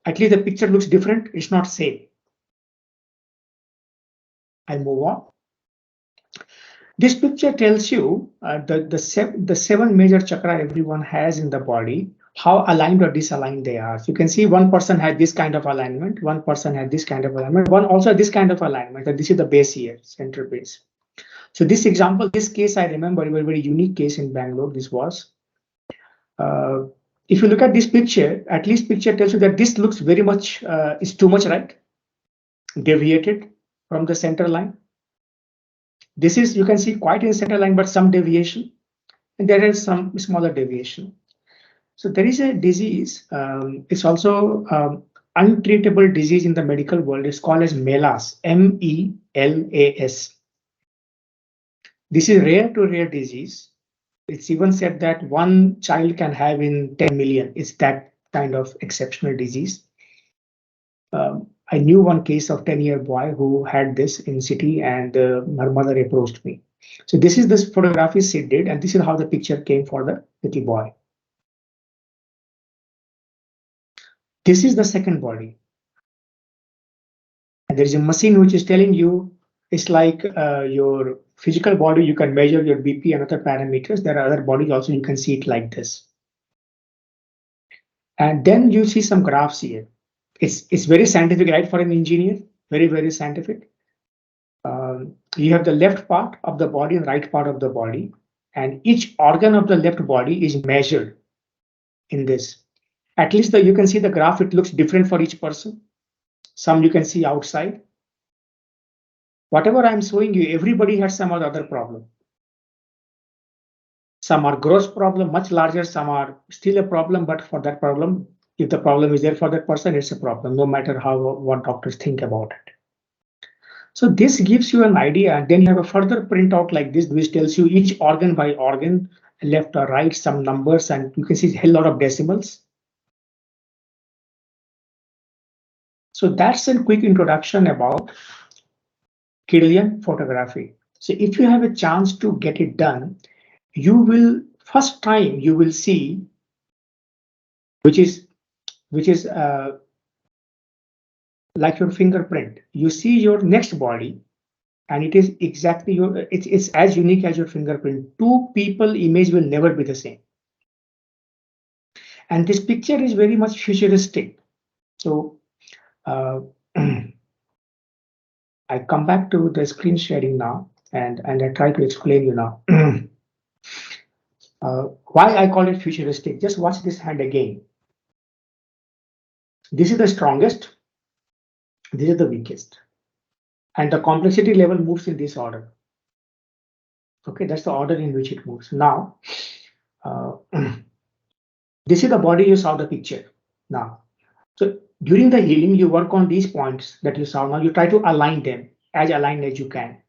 at least the picture looks different. It's not same. I'll move on. This picture tells you the seven major chakra everyone has in the body, how aligned or disaligned they are. So you can see one person had this kind of alignment, one person had this kind of alignment, one also this kind of alignment, and this is the base here, center base. So this example, this case I remember, a very unique case in Bangalore. This was, uh, if you look at this picture, at least picture tells you that this looks very much, is too much right, deviated from the center line. This is, you can see quite in center line, but some deviation, and there is some smaller deviation. So there is a disease, it's also untreatable disease in the medical world. It's called as MELAS, MELAS. This is rare to rare disease. It's even said that one child can have in 10 million. It's that kind of exceptional disease. I knew one case of 10-year boy who had this in city, and her mother approached me. So this is this photography she did, and this is how the picture came for the little boy. This is the second body. And there is a machine which is telling you, it's like your physical body, you can measure your BP and other parameters. There are other bodies also, you can see it like this. And then you see some graphs here. It's very scientific, right, for an engineer, very scientific. You have the left part of the body and right part of the body, and each organ of the left body is measured in this. At least you can see the graph, it looks different for each person. Some you can see outside. Whatever I'm showing you, everybody has some other problem. Some are gross problem, much larger, some are still a problem, but for that problem, if the problem is there for that person, it's a problem, no matter how what doctors think about it. So this gives you an idea, and then you have a further printout like this, which tells you each organ by organ, left or right, some numbers, and you can see a hell lot of decimals. So that's a quick introduction about Killian photography. So if you have a chance to get it done, you will first time you will see, which is like your fingerprint. You see your next body, and it is exactly your, it's as unique as your fingerprint. Two people image will never be the same. And this picture is very much futuristic. So uh, I come back to the screen sharing now, and I try to explain you now why I call it futuristic. Just watch this hand again. This is the strongest, this is the weakest, and the complexity level moves in this order. Okay, that's the order in which it moves. Now, uh, this is the body you saw the picture now. So during the healing, you work on these points that you saw. Now you try to align them as aligned as you can.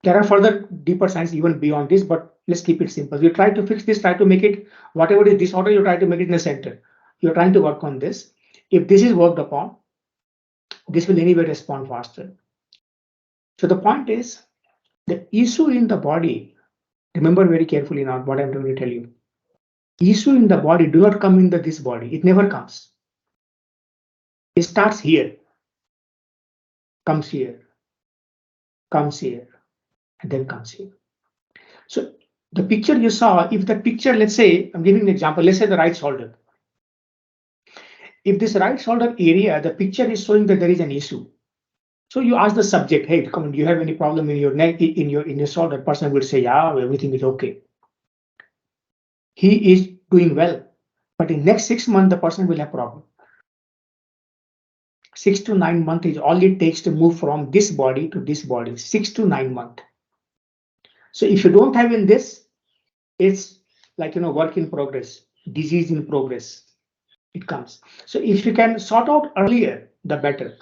There are further deeper science even beyond this, but let's keep it simple. You try to fix this, try to make it, whatever is disorder, you try to make it in the center. You're trying to work on this. If this is worked upon, this will anyway respond faster. So the point is, the issue in the body, remember very carefully now what I'm going to tell you. Issue in the body do not come in this body. It never comes. It starts here, comes here, comes here, and then comes here. So the picture you saw, if the picture, let's say, I'm giving an example, let's say the right shoulder. If this right shoulder area, the picture is showing that there is an issue. So you ask the subject, hey, come on, do you have any problem in your neck, in your shoulder? Person will say, yeah, everything is okay. He is doing well, but in next 6 months, the person will have problem. 6 to 9 months is all it takes to move from this body to this body, 6 to 9 months. So if you don't have in this, it's like, work in progress, disease in progress. It comes. So if you can sort out earlier, the better.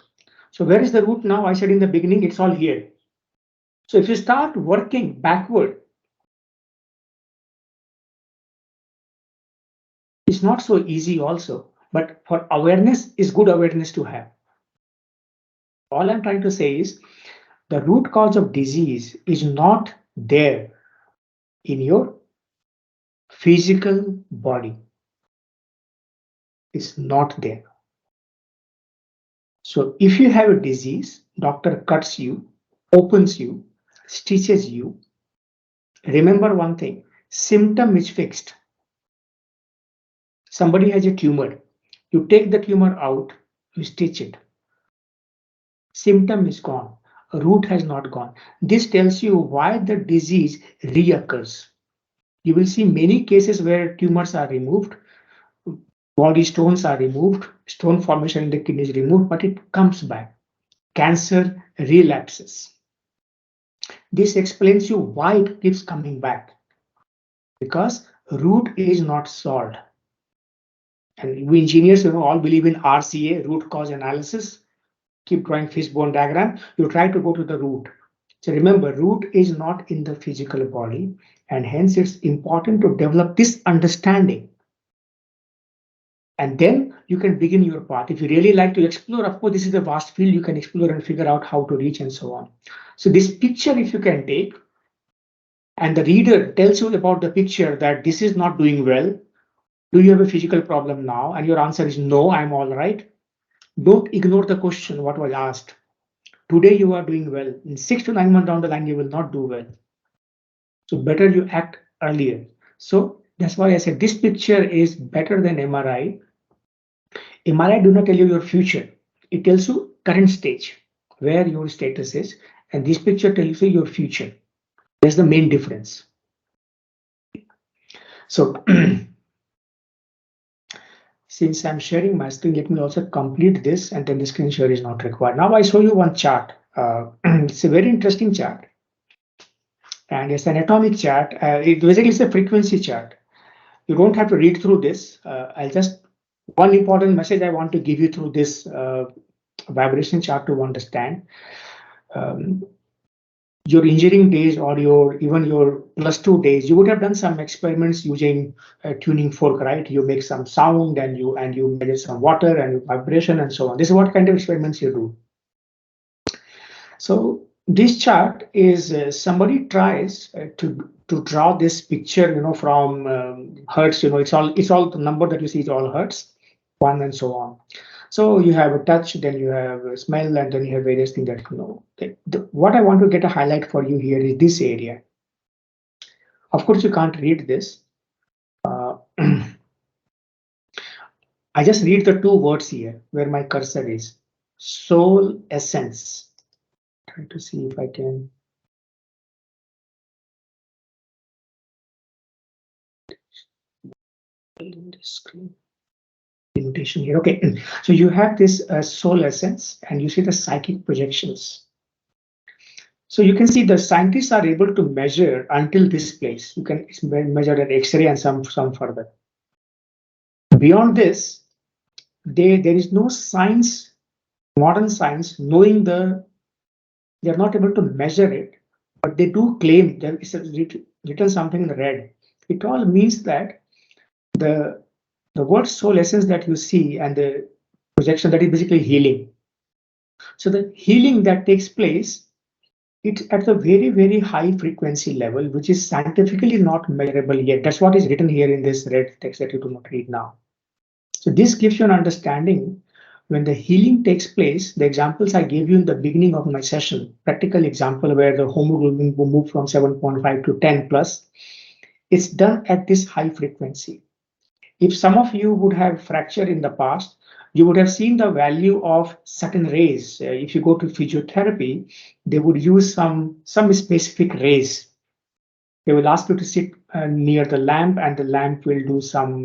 So where is the root now? I said in the beginning, it's all here. So if you start working backward, it's not so easy also, but for awareness is good awareness to have. All I'm trying to say is the root cause of disease is not there in your physical body. It's not there. So if you have a disease, doctor cuts you, opens you, stitches you. Remember one thing, symptom is fixed. Somebody has a tumor. You take the tumor out, you stitch it. Symptom is gone. Root has not gone. This tells you why the disease reoccurs. You will see many cases where tumors are removed, body stones are removed, stone formation in the kidney is removed, but it comes back. Cancer relapses. This explains you why it keeps coming back. Because root is not solved. And we engineers, all believe in RCA, root cause analysis. Keep drawing fishbone diagram. You try to go to the root. So remember, root is not in the physical body, and hence it's important to develop this understanding. And then you can begin your path. If you really like to explore, of course, this is a vast field, you can explore and figure out how to reach and so on. So this picture, if you can take, and the reader tells you about the picture that this is not doing well, do you have a physical problem now? And your answer is no, I'm all right. Don't ignore the question, what was asked. Today you are doing well. In 6 to 9 months down the line, you will not do well. So better you act earlier. So that's why I said this picture is better than MRI. MRI do not tell you your future. It tells you current stage, where your status is. And this picture tells you your future. That's the main difference. So since I'm sharing my screen, let me also complete this, and then the screen share is not required. Now I show you one chart. It's a very interesting chart. And it's an atomic chart. It basically is a frequency chart. You don't have to read through this. I'll just, one important message I want to give you through this vibration chart to understand. Your engineering days or even your +2 days, you would have done some experiments using a tuning fork, right? You make some sound and you measure some water and vibration and so on. This is what kind of experiments you do. So this chart is somebody tries to draw this picture, from hertz. It's all the number that you see is all hertz, one and so on. So you have a touch, then you have a smell, and then you have various things that you know. What I want to get a highlight for you here is this area. Of course, you can't read this. I just read the two words here where my cursor is. Soul essence. Try to see if I can. In the screen. Invitation here. Okay, so you have this soul essence and you see the psychic projections. So you can see the scientists are able to measure until this place. You can measure an X-ray and some further. Beyond this, there is no science, modern science, knowing they are not able to measure it, but they do claim there is written something in red. It all means that the word soul essence that you see and the projection, that is basically healing. So the healing that takes place, it's at the very, very high frequency level, which is scientifically not measurable yet. That's what is written here in this red text that you do not read now. So this gives you an understanding when the healing takes place. The examples I gave you in the beginning of my session, practical example where the hemoglobin will move from 7.5 to 10 plus, it's done at this high frequency. If some of you would have fracture in the past, you would have seen the value of certain rays. If you go to physiotherapy, they would use some specific rays. They will ask you to sit near the lamp, and the lamp will do some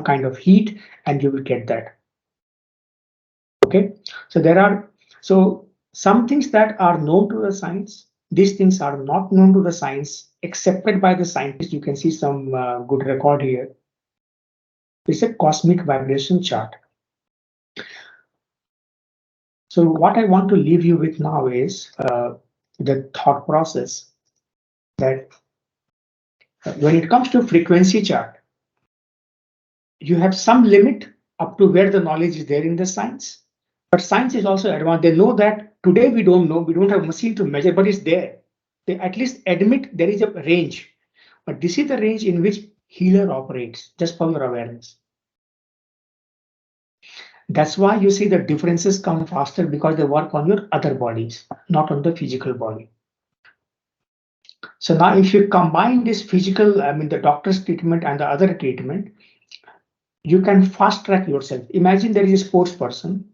kind of heat, and you will get that. Okay, so there are some things that are known to the science. These things are not known to the science, accepted by the scientists. You can see some good record here. It's a cosmic vibration chart. So what I want to leave you with now is the thought process that when it comes to frequency chart, you have some limit up to where the knowledge is there in the science. But science is also advanced. They know that today we don't know, we don't have a machine to measure, but it's there. They at least admit there is a range. But this is the range in which healer operates, just for your awareness. That's why you see the differences come faster, because they work on your other bodies, not on the physical body. So now if you combine this physical, the doctor's treatment and the other treatment, You can fast track yourself. Imagine there is a sports person.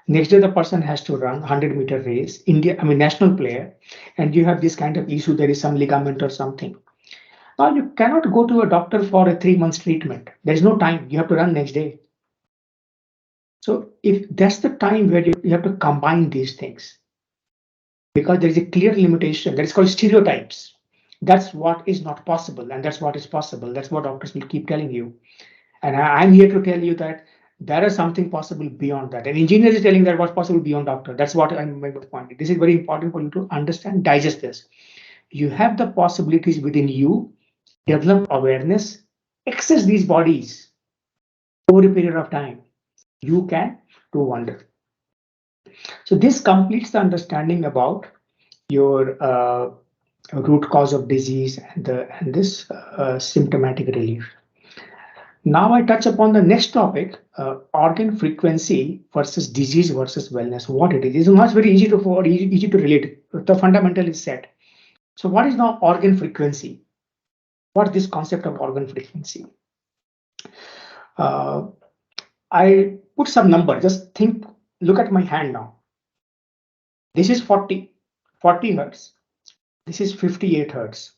Next day, the person has to run 100-meter race, India, I mean, national player, and you have this kind of issue. There is some ligament or something. Now, you cannot go to a doctor for a 3 months treatment. There is no time. You have to run next day. So, if that's the time where you have to combine these things, because there is a clear limitation that is called stereotypes. That's what is not possible, and that's what is possible. That's what doctors will keep telling you. And I'm here to tell you that there is something possible beyond that. An engineer is telling that what's possible beyond doctor. That's what I'm making the point. This is very important for you to understand, digest this. You have the possibilities within you, develop awareness, access these bodies over a period of time. You can do wonder. So this completes the understanding about your root cause of disease and this symptomatic relief. Now I touch upon the next topic, organ frequency versus disease versus wellness. What it is not very easy to relate. The fundamental is set. So what is now organ frequency? What is this concept of organ frequency? Uh, I put some number. Just think. Look at my hand now. This is 40 hertz. This is 58 hertz.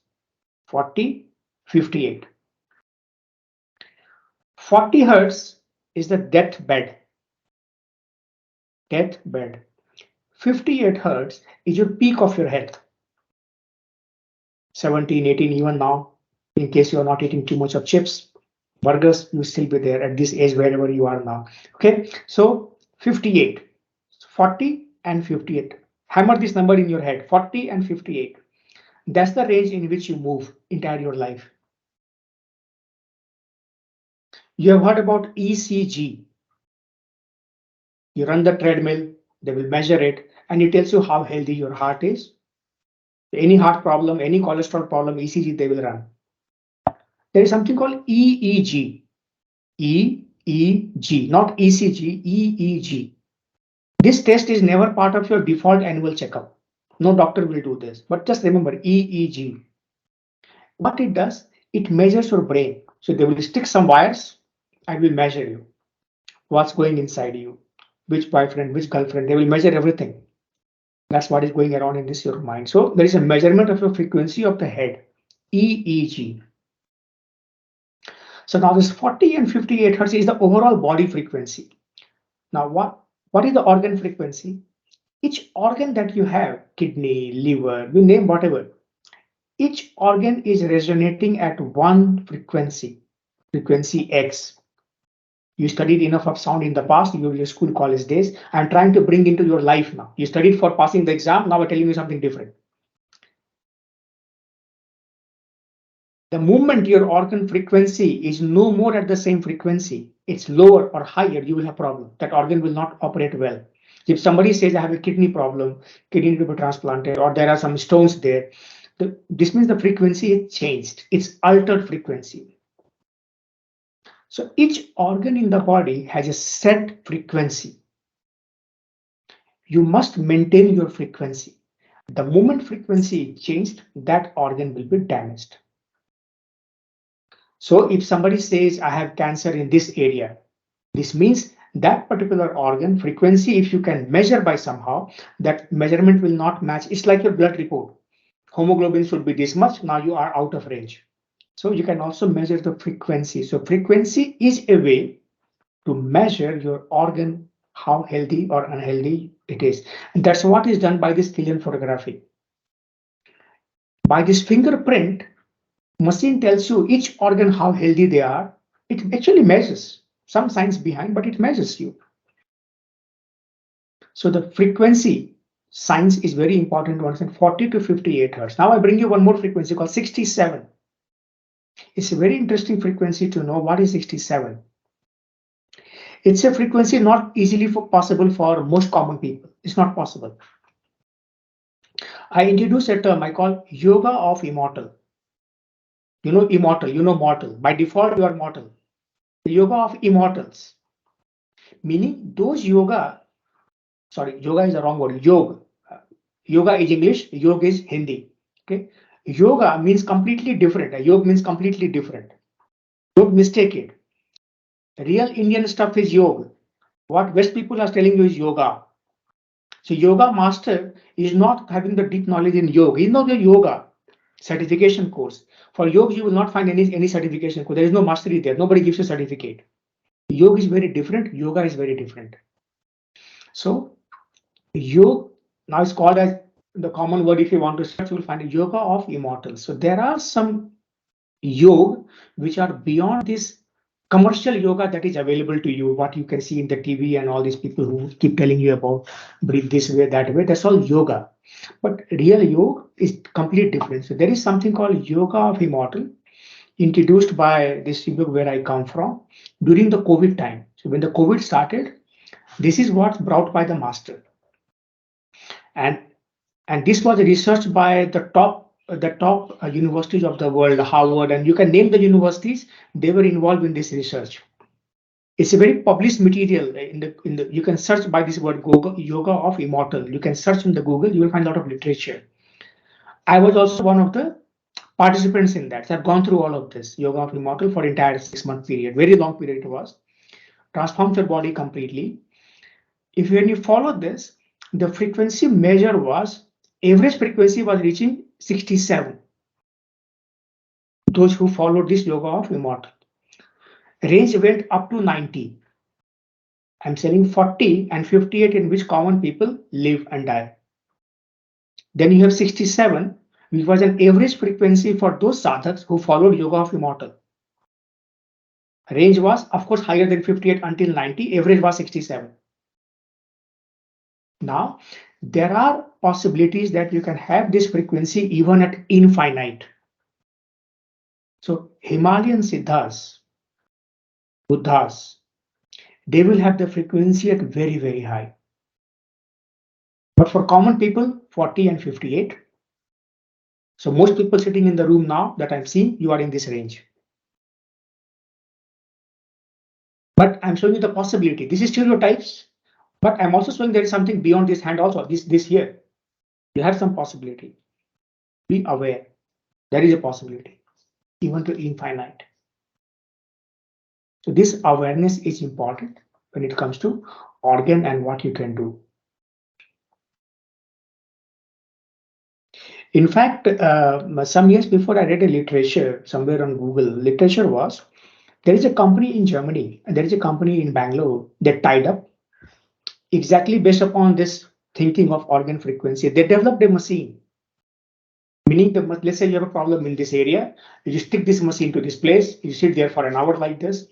40, 58. 40 hertz is the deathbed. Deathbed. 58 hertz is your peak of your health. 17, 18, even now, in case you are not eating too much of chips, burgers, you still be there at this age wherever you are now. Okay, so 58, 40 and 58. Hammer this number in your head, 40 and 58. That's the range in which you move entire your life. You have heard about ECG. You run the treadmill, they will measure it, and it tells you how healthy your heart is. Any heart problem, any cholesterol problem, ECG they will run. There is something called EEG. EEG, not ECG, EEG. This test is never part of your default annual checkup. No doctor will do this, but just remember EEG. What it does, it measures your brain. So they will stick some wires and will measure you. What's going inside you, which boyfriend, which girlfriend, they will measure everything. That's what is going around in this your mind. So there is a measurement of the frequency of the head, EEG. So now this 40 and 58 hertz is the overall body frequency. Now what is the organ frequency? Each organ that you have, kidney, liver, you name whatever, each organ is resonating at one frequency, frequency X. You studied enough of sound in the past, your school, college days. I'm trying to bring into your life now. You studied for passing the exam, now I'm telling you something different. The moment your organ frequency is no more at the same frequency, it's lower or higher, you will have problem. That organ will not operate well. If somebody says I have a kidney problem, kidney need to be transplanted, or there are some stones there, this means the frequency is changed. It's altered frequency. So each organ in the body has a set frequency. You must maintain your frequency. The moment frequency is changed, that organ will be damaged. So if somebody says I have cancer in this area, this means that particular organ frequency, if you can measure by somehow, that measurement will not match. It's like your blood report. Hemoglobin should be this much, now you are out of range. So you can also measure the frequency. So frequency is a way to measure your organ, how healthy or unhealthy it is. And that's what is done by this Killian photography. By this fingerprint, machine tells you each organ how healthy they are. It actually measures some science behind, but it measures you. So the frequency science is very important to understand. 40 to 58 hertz. Now I bring you one more frequency called 67. It's a very interesting frequency to know. What is 67? It's a frequency not easily possible for most common people. It's not possible. I introduce a term I call yoga of immortal. You know immortal, you know mortal. By default, you are mortal. The yoga of immortals. Meaning those yoga, sorry, yoga is the wrong word, yoga. Yoga is English, yoga is Hindi. Okay. Yoga means completely different. Yoga means completely different. Don't mistake it. Real Indian stuff is yoga. What West people are telling you is yoga. So yoga master is not having the deep knowledge in yoga. He's not a yoga certification course. For yoga, you will not find any certification course. There is no mastery there. Nobody gives a certificate. Yoga is very different. Yoga is very different. So yoga now is called as the common word. If you want to search, you will find a yoga of immortals. So there are some yoga which are beyond this commercial yoga that is available to you, what you can see in the TV and all these people who keep telling you about breathe this way, that way. That's all yoga. But real yoga is completely different. So there is something called yoga of immortal, introduced by this yoga where I come from during the COVID time. So when the COVID started, this is what's brought by the master. And and this was researched by the top universities of the world, Harvard, and you can name the universities. They were involved in this research. It's a very published material in the you can search by this word yoga of immortal. You can search in the Google, you will find a lot of literature. I was also one of the participants in that. So I've gone through all of this yoga of immortal for entire 6 month period, very long period it was. Transforms your body completely. If when you follow this, the frequency measure was average frequency was reaching 67. Those who followed this yoga of immortal. Range went up to 90. I'm saying 40 and 58 in which common people live and die. Then you have 67, which was an average frequency for those sadhaks who followed yoga of immortal. Range was, of course, higher than 58 until 90. Average was 67. Now, there are possibilities that you can have this frequency even at infinite. So Himalayan Siddhas, Buddhas, they will have the frequency at very, very high. But for common people, 40 and 58. So most people sitting in the room now that I'm seeing, you are in this range. But I'm showing you the possibility. This is stereotypes, but I'm also showing there is something beyond this hand also, this here. You have some possibility. Be aware. There is a possibility, even to infinite. So this awareness is important when it comes to organ and what you can do. In fact, some years before I read a literature somewhere on Google, literature was, there is a company in Germany and there is a company in Bangalore that tied up exactly based upon this thinking of organ frequency. They developed a machine, meaning let's say you have a problem in this area, you stick this machine to this place, you sit there for an hour like this,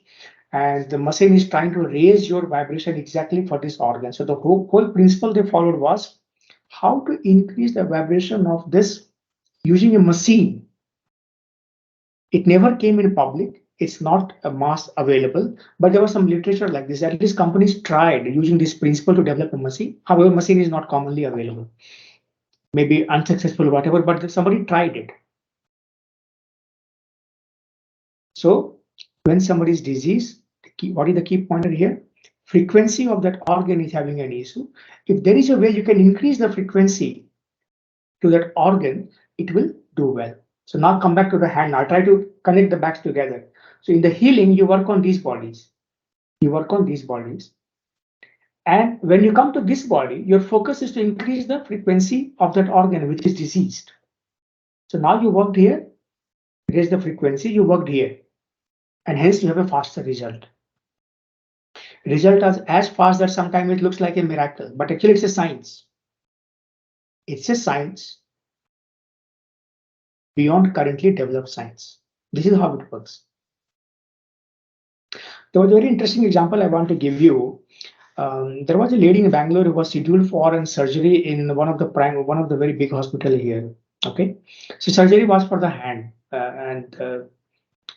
and the machine is trying to raise your vibration exactly for this organ. So the whole principle they followed was how to increase the vibration of this using a machine. It never came in public. It's not a mass available, but there was some literature like this. At least companies tried using this principle to develop a machine. However, machine is not commonly available. Maybe unsuccessful, whatever, but somebody tried it. So when somebody is diseased, what is the key pointer here? Frequency of that organ is having an issue. If there is a way you can increase the frequency to that organ, it will do well. So now come back to the hand. I'll try to connect the backs together. So in the healing, you work on these bodies. You work on these bodies. And when you come to this body, your focus is to increase the frequency of that organ which is diseased. So now you worked here, raise the frequency, you worked here. And hence you have a faster result. Result is as fast that sometimes it looks like a miracle, but actually it's a science. It's a science beyond currently developed science. This is how it works. There was a very interesting example I want to give you. There was a lady in Bangalore who was scheduled for a surgery in one of the very big hospital here. Okay, so surgery was for the hand, and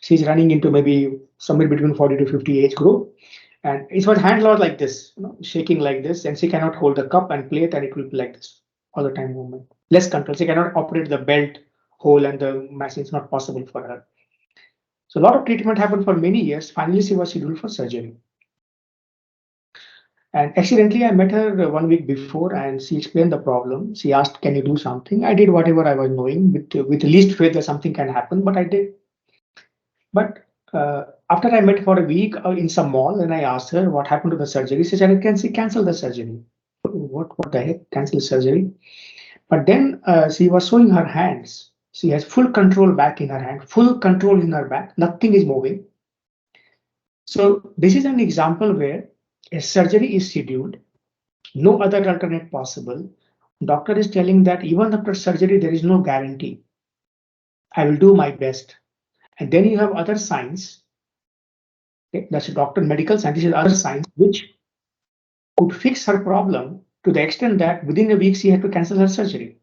she's running into maybe somewhere between 40 to 50 age group, and it was hand lot like this, shaking like this, and she cannot hold the cup and plate, and it will be like this all the time movement. Less control. She cannot operate the belt hole, and the machine is not possible for her. So a lot of treatment happened for many years. Finally, she was scheduled for surgery. And accidentally, I met her 1 week before, and she explained the problem. She asked, "Can you do something?" I did whatever I was knowing with least faith that something can happen, but I did. But After I met for a week in some mall, and I asked her what happened to the surgery. She said, "I can see cancel the surgery." What the heck? Cancel surgery? But then she was showing her hands. She has full control back in her hand, full control in her back. Nothing is moving. So this is an example where a surgery is scheduled, no other alternate possible. Doctor is telling that even after surgery, there is no guarantee. I will do my best. And then you have other signs. Okay, that's a doctor, medical scientist, other signs which could fix her problem to the extent that within a week she had to cancel her surgery.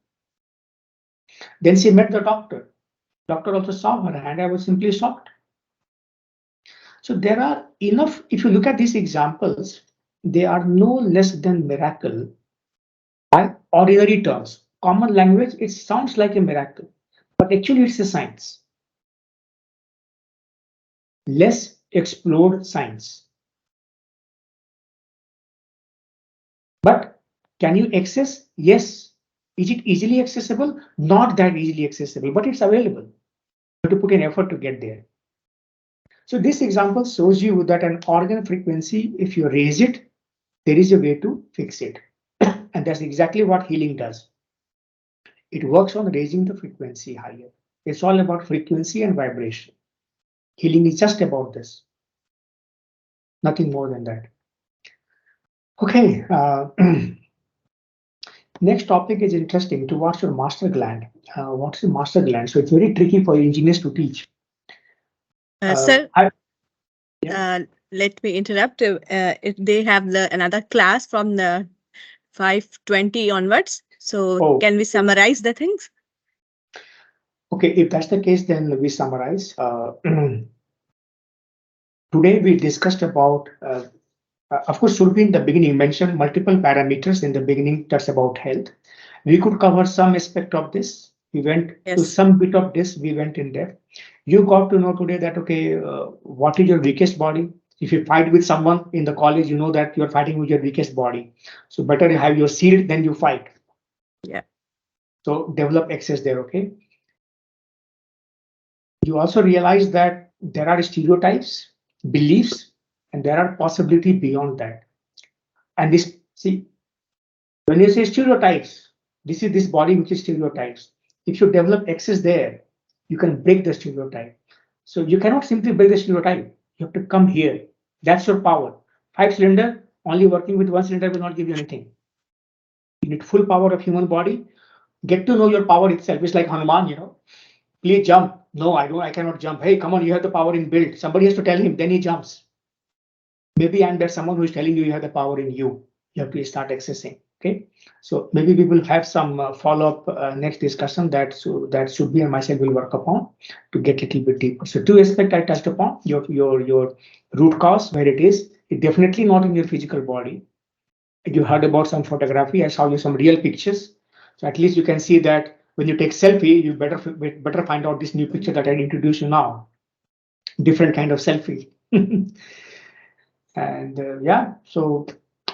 Then she met the doctor. Doctor also saw her hand. I was simply shocked. So there are enough, if you look at these examples, they are no less than miracle by ordinary terms. Common language, it sounds like a miracle, but actually it's a science. Less explored science. But can you access? Yes. Is it easily accessible? Not that easily accessible, but it's available. You have to put an effort to get there. So this example shows you that an organ frequency, if you raise it, there is a way to fix it. And that's exactly what healing does. It works on raising the frequency higher. It's all about frequency and vibration. Healing is just about this, nothing more than that. Okay, next topic is interesting. Towards your master gland. What's the master gland? So it's very tricky for engineers to teach. Sir, Yeah. let me interrupt. If they have another class from the 5:20 onwards. So Oh, can we summarize the things? okay. If that's the case, then we summarize. Today we discussed about, of course, should be in the beginning, mentioned multiple parameters in the beginning, that's about health. We could cover some aspect of this. We went to Yes. some bit of this, we went in depth. You got to know today that, okay, what is your weakest body? If you fight with someone in the college, you know that you're fighting with your weakest body. So better you have your shield than you fight. Yeah. So develop access there, okay? You also realize that there are stereotypes, beliefs, and there are possibility beyond that. And this, see, when you say stereotypes, this is this body which is stereotypes. If you develop access there, you can break the stereotype. So you cannot simply break the stereotype. You have to come here. That's your power. 5 cylinder, only working with 1 cylinder will not give you anything. You need full power of human body. Get to know your power itself. It's like Hanuman, please jump. No, I don't, I cannot jump. Hey, come on, you have the power in build. Somebody has to tell him, then he jumps. Maybe I'm that someone who is telling you you have the power in you. You have to start accessing. Okay, so maybe we will have some follow-up next discussion that should be and myself will work upon to get a little bit deeper. So two aspects I touched upon: your root cause, where it is. It's definitely not in your physical body. You heard about some photography. I saw you some real pictures. So at least you can see that when you take selfie, you better find out this new picture that I introduced you now. Different kind of selfie. And yeah, so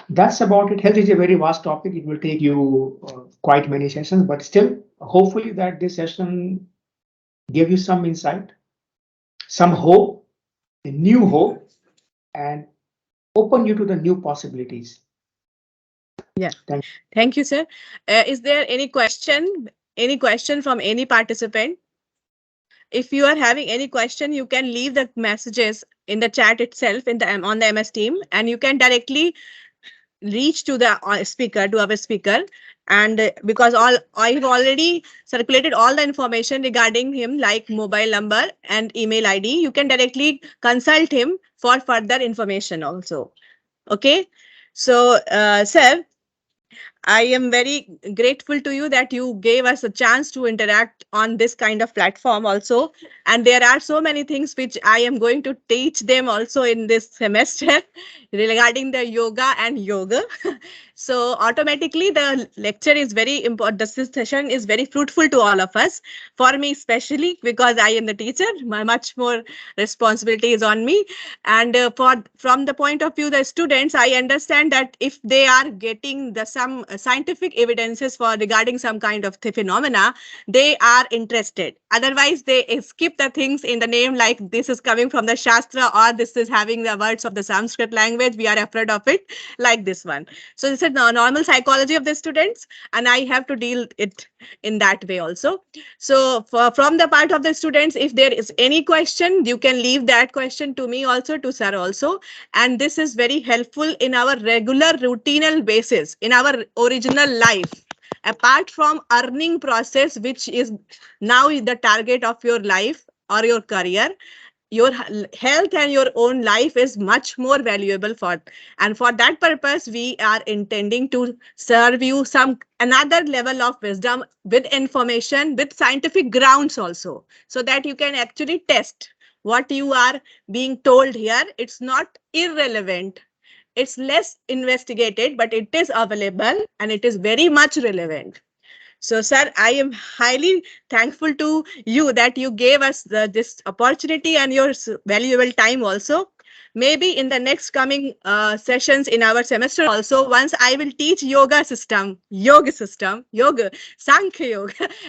that's about it. Health is a very vast topic. It will take you quite many sessions, but still, hopefully that this session gave you some insight, some hope, a new hope, and open you to the new possibilities. Yeah. Thank Thank you, sir. Is there any question? Any question from any participant? If you are having any question, you can leave the messages in the chat itself in the on the MS team, and you can directly reach to the speaker, to our speaker. And because all I've already circulated all the information regarding him, like mobile number and email ID, you can directly consult him for further information also. Okay. So sir, I am very grateful to you that you gave us a chance to interact on this kind of platform also. And there are so many things which I am going to teach them also in this semester regarding the yoga and yoga. So automatically the lecture is very important. This session is very fruitful to all of us. For me especially, because I am the teacher, much more responsibility is on me. And for from the point of view the students, I understand that if they are getting the some scientific evidences for regarding some kind of phenomena, they are interested. Otherwise, they skip the things in the name like this is coming from the Shastra or this is having the words of the Sanskrit language. We are afraid of it, like this one. So this is the normal psychology of the students, and I have to deal it in that way also. So from the part of the students, if there is any question, you can leave that question to me also, to sir also. And this is very helpful in our regular routinal basis, in our original life. Apart from earning process, which is now the target of your life or your career, your health and your own life is much more valuable for, and for that purpose we are intending to serve you some another level of wisdom with information with scientific grounds also, so that you can actually test what you are being told here. It's not irrelevant, it's less investigated, but it is available and it is very much relevant. So, sir, I am highly thankful to you that you gave us this opportunity and your valuable time also. Maybe in the next coming sessions in our semester also, once I will teach yoga, Sankhya yoga,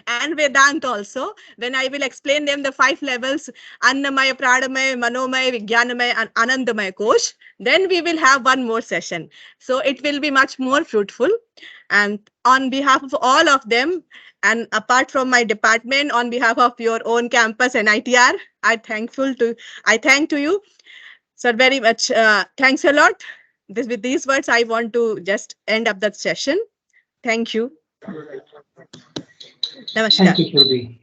and Vedanta also, when I will explain them the 5 levels, Annamaya, Pradamaya, Manomaya, Vijnanamaya, and Anandamaya Kosh, then we will have one more session. So it will be much more fruitful. And on behalf of all of them, and apart from my department, on behalf of your own campus and ITR, I thank to you, sir, very much. Thanks a lot. With these words, I want to just end up that session. Thank you. Thank Namaskar. you, Shruti.